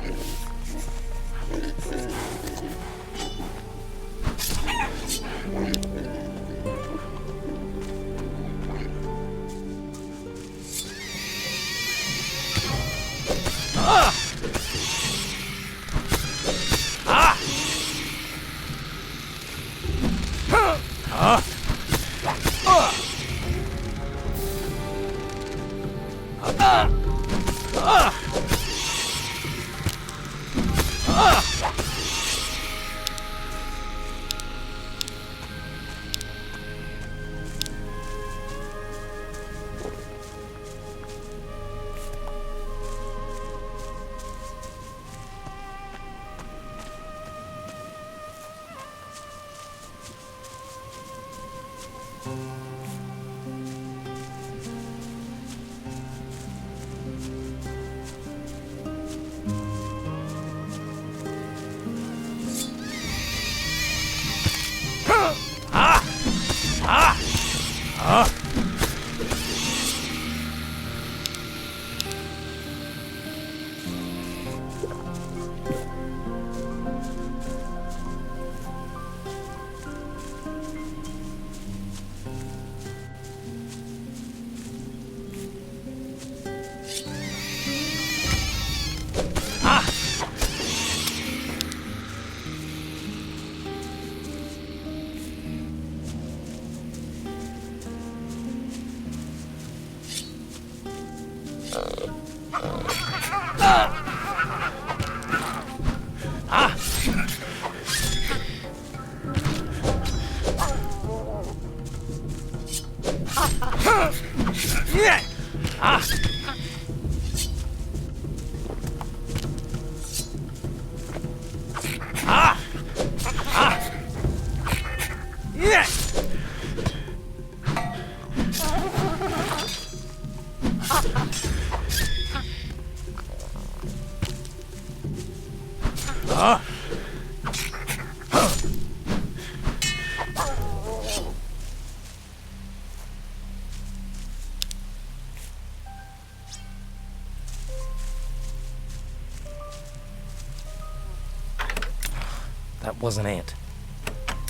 That wasn't it.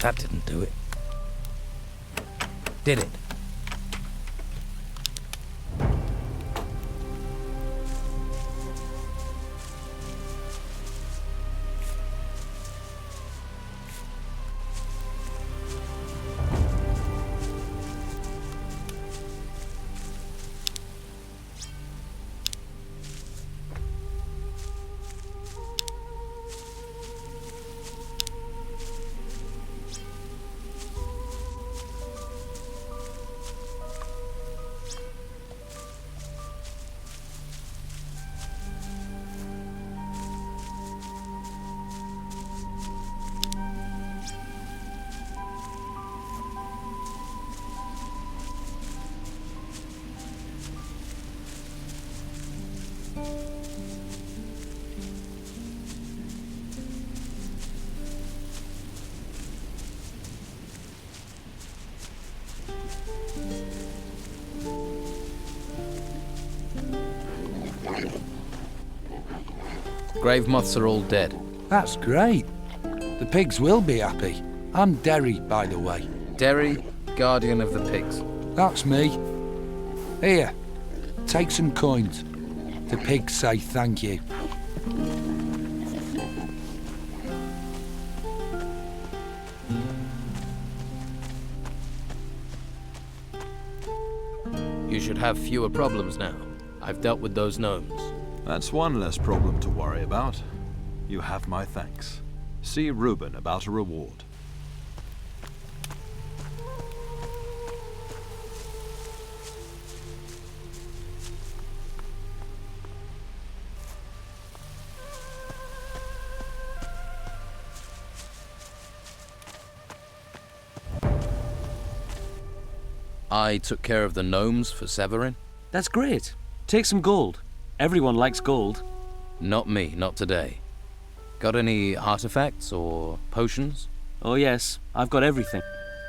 That didn't do it. Did it? Grave moths are all dead. That's great. The pigs will be happy. I'm Derry, by the way. Derry, guardian of the pigs. That's me. Here, take some coins. The pigs say thank you. You should have fewer problems now. I've dealt with those gnomes. That's one less problem to worry about. You have my thanks. See Reuben about a reward. I took care of the gnomes for Severin. That's great. Take some gold. Everyone likes gold. Not me, not today. Got any artifacts or potions? Oh yes, I've got everything.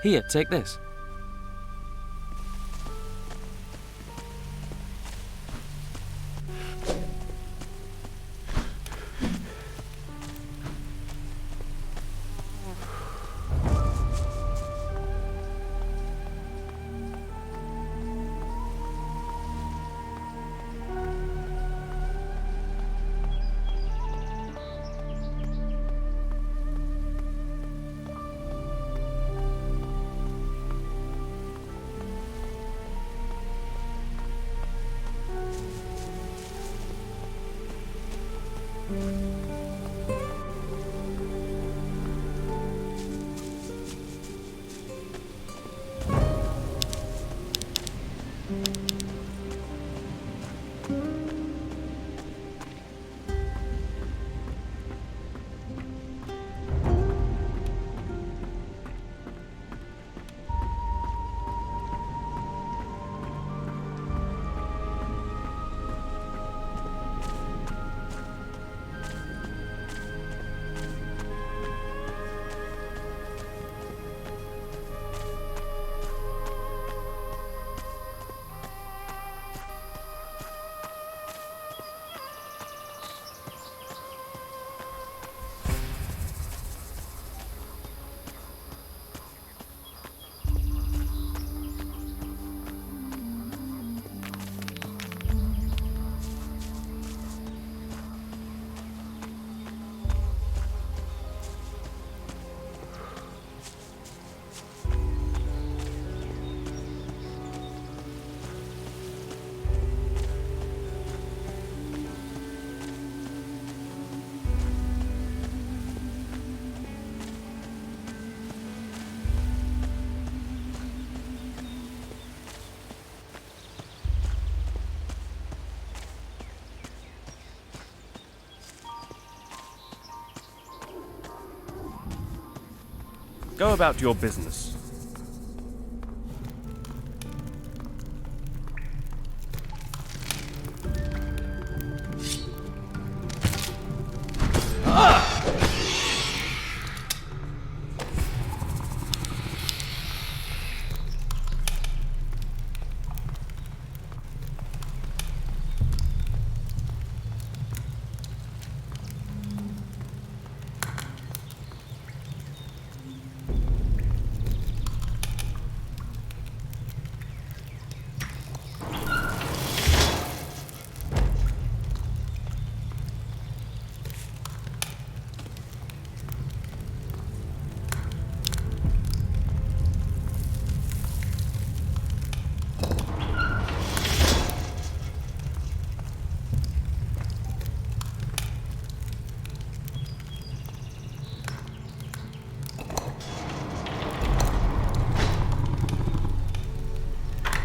Here, take this. Go about your business.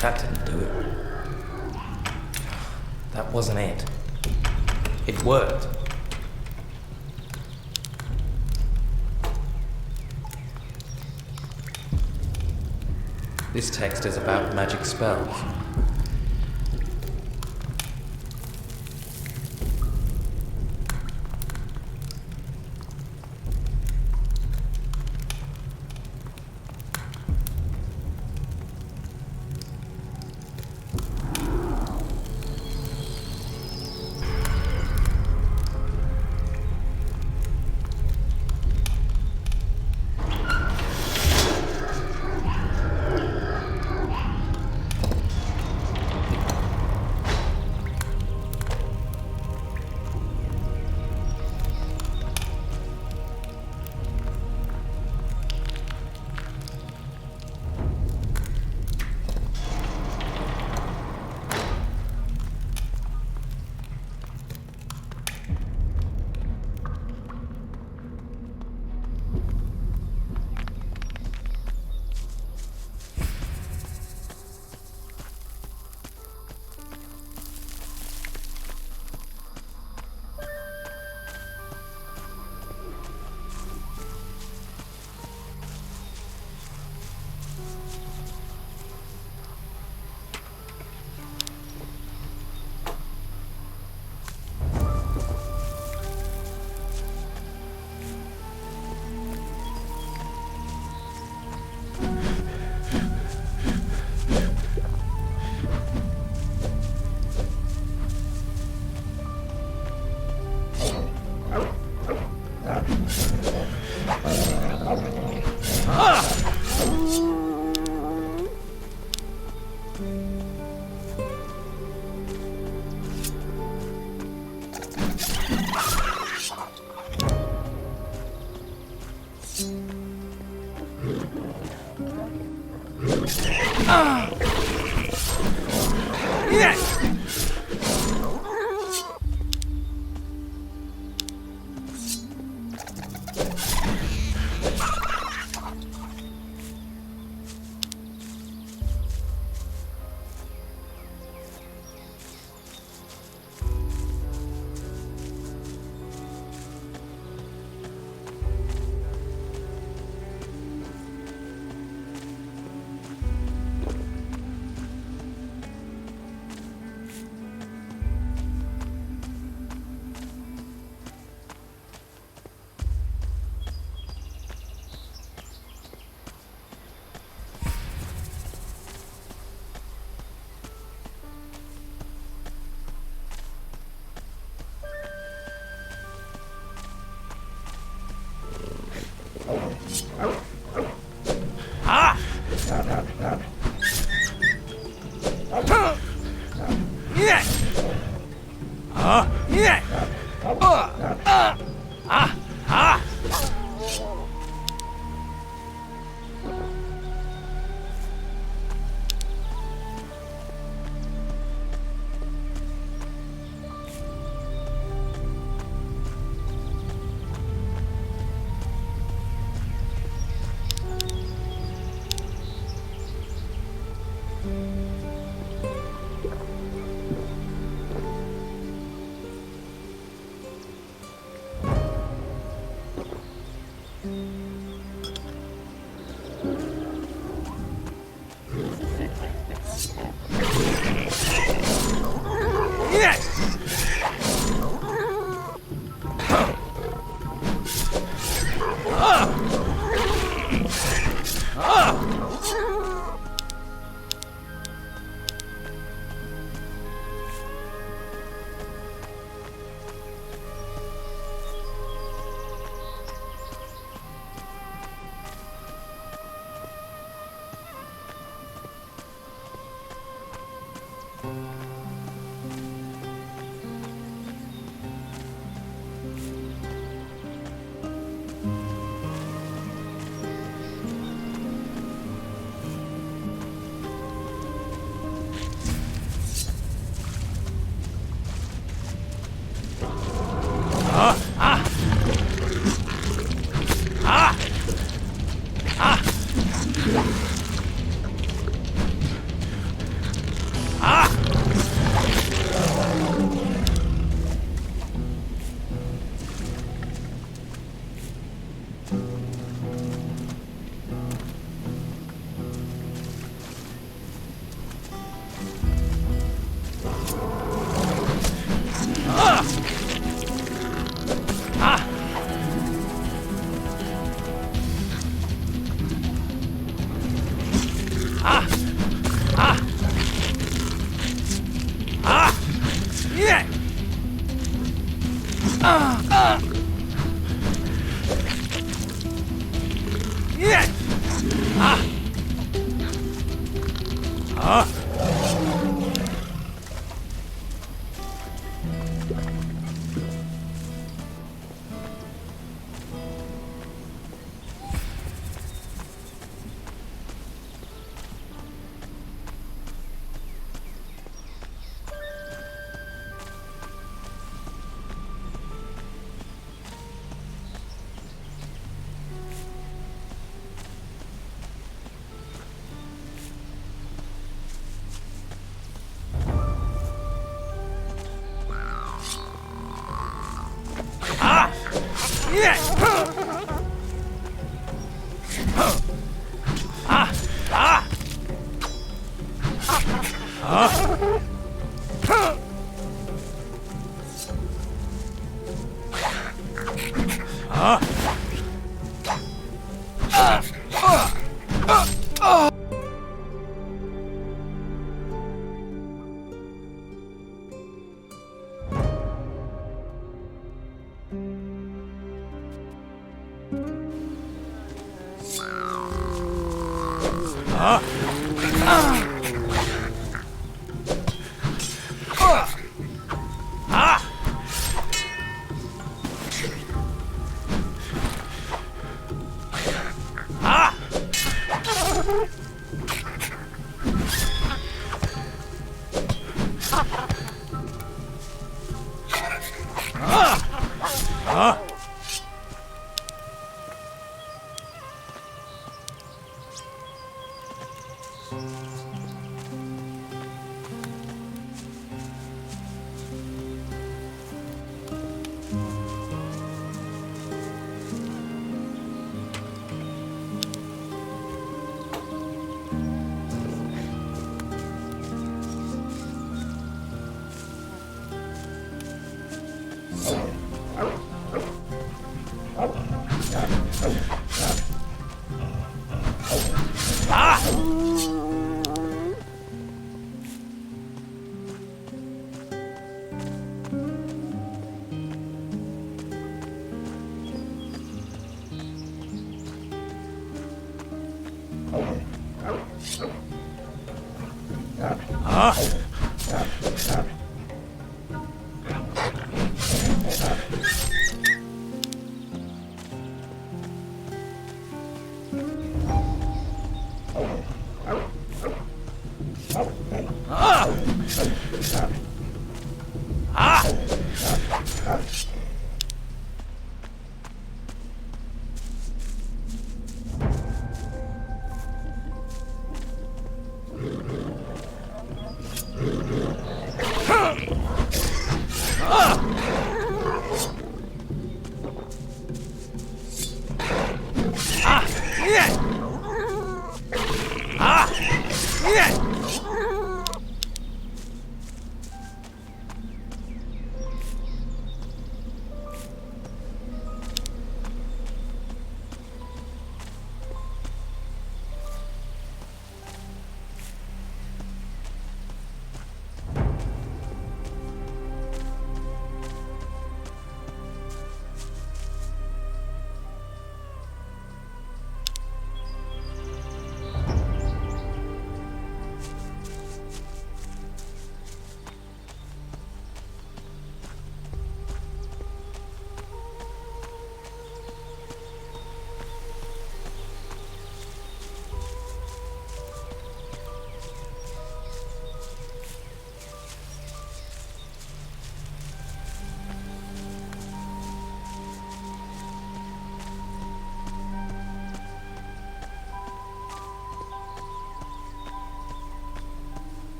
That didn't do it. That wasn't it. It worked. This text is about magic spells.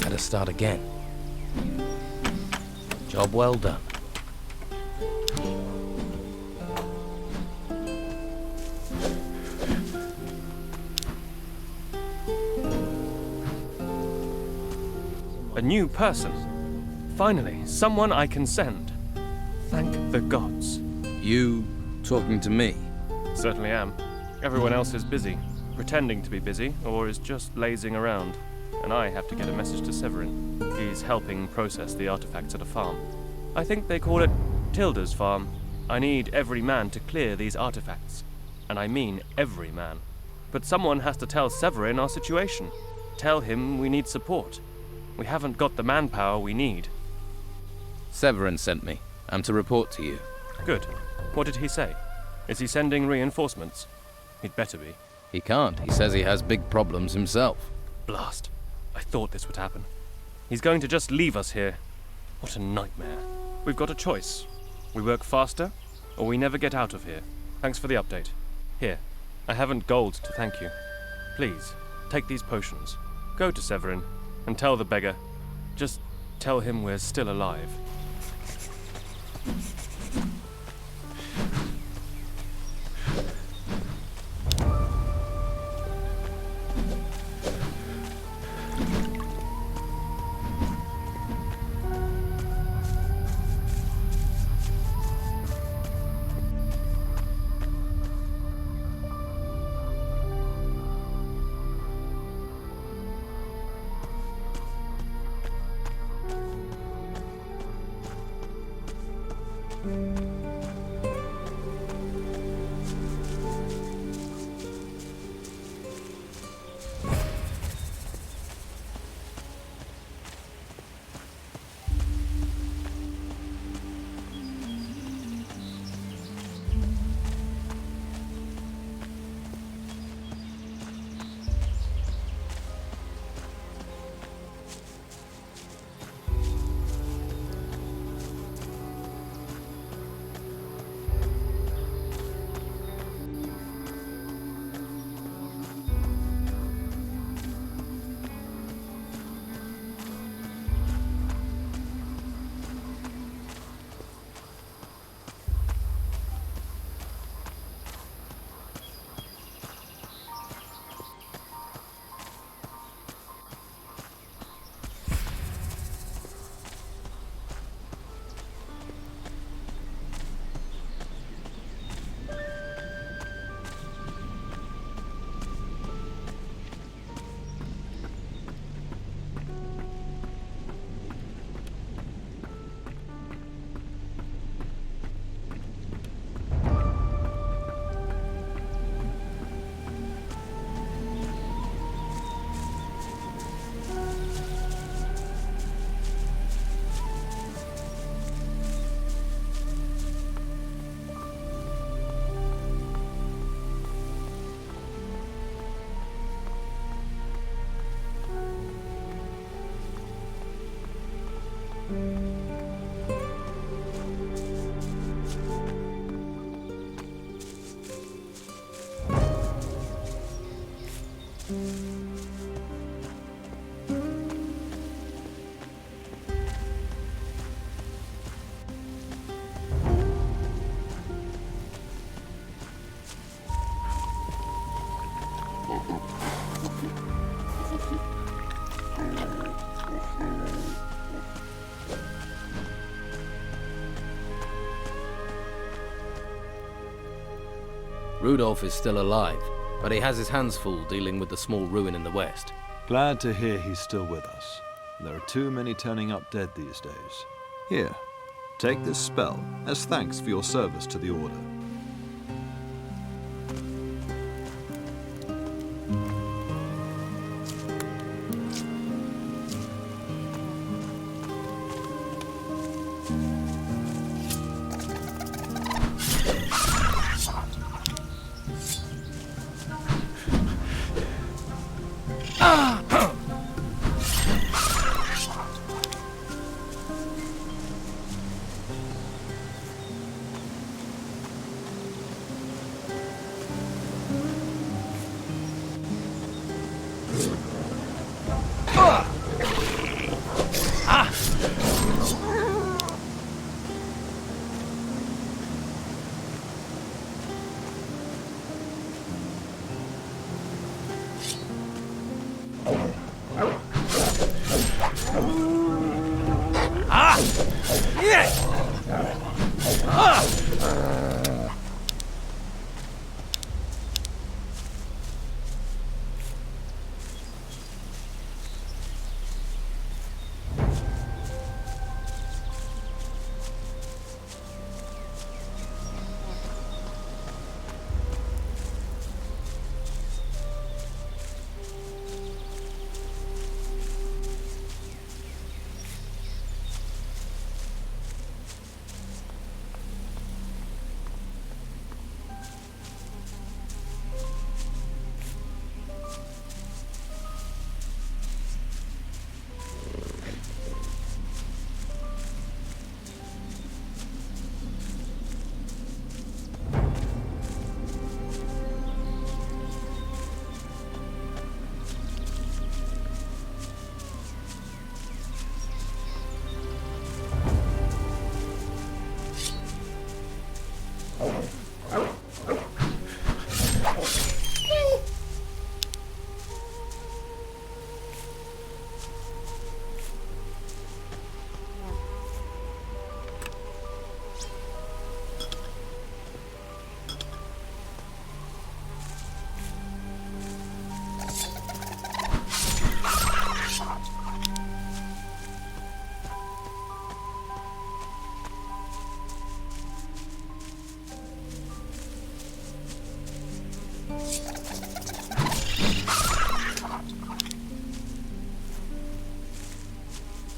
Had to start again. Job well done. A new person. Finally, someone I can send. Thank the gods. You talking to me? Certainly am. Everyone else is busy, pretending to be busy, or is just lazing around. And I have to get a message to Severin. He's helping process the artifacts at a farm. I think they call it Tilda's farm. I need every man to clear these artifacts. And I mean every man. But someone has to tell Severin our situation. Tell him we need support. We haven't got the manpower we need. Severin sent me. I'm to report to you. Good. What did he say? Is he sending reinforcements? He'd better be. He can't. He says he has big problems himself. Blast. I thought this would happen. He's going to just leave us here. What a nightmare. We've got a choice. We work faster, or we never get out of here. Thanks for the update. Here, I haven't gold to thank you. Please, take these potions. Go to Severin, and tell the beggar. Just tell him we're still alive. Rudolph is still alive, but he has his hands full dealing with the small ruin in the west. Glad to hear he's still with us. There are too many turning up dead these days. Here, take this spell as thanks for your service to the Order.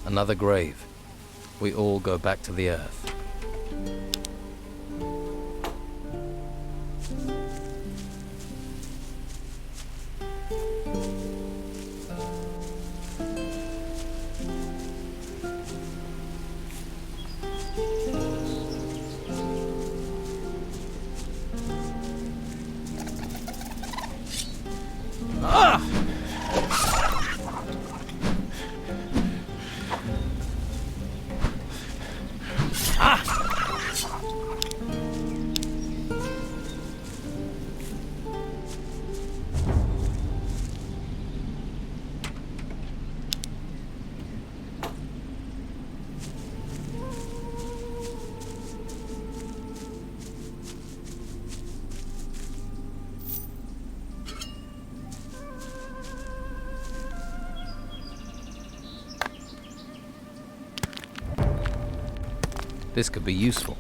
Another grave. We all go back to the earth. This could be useful.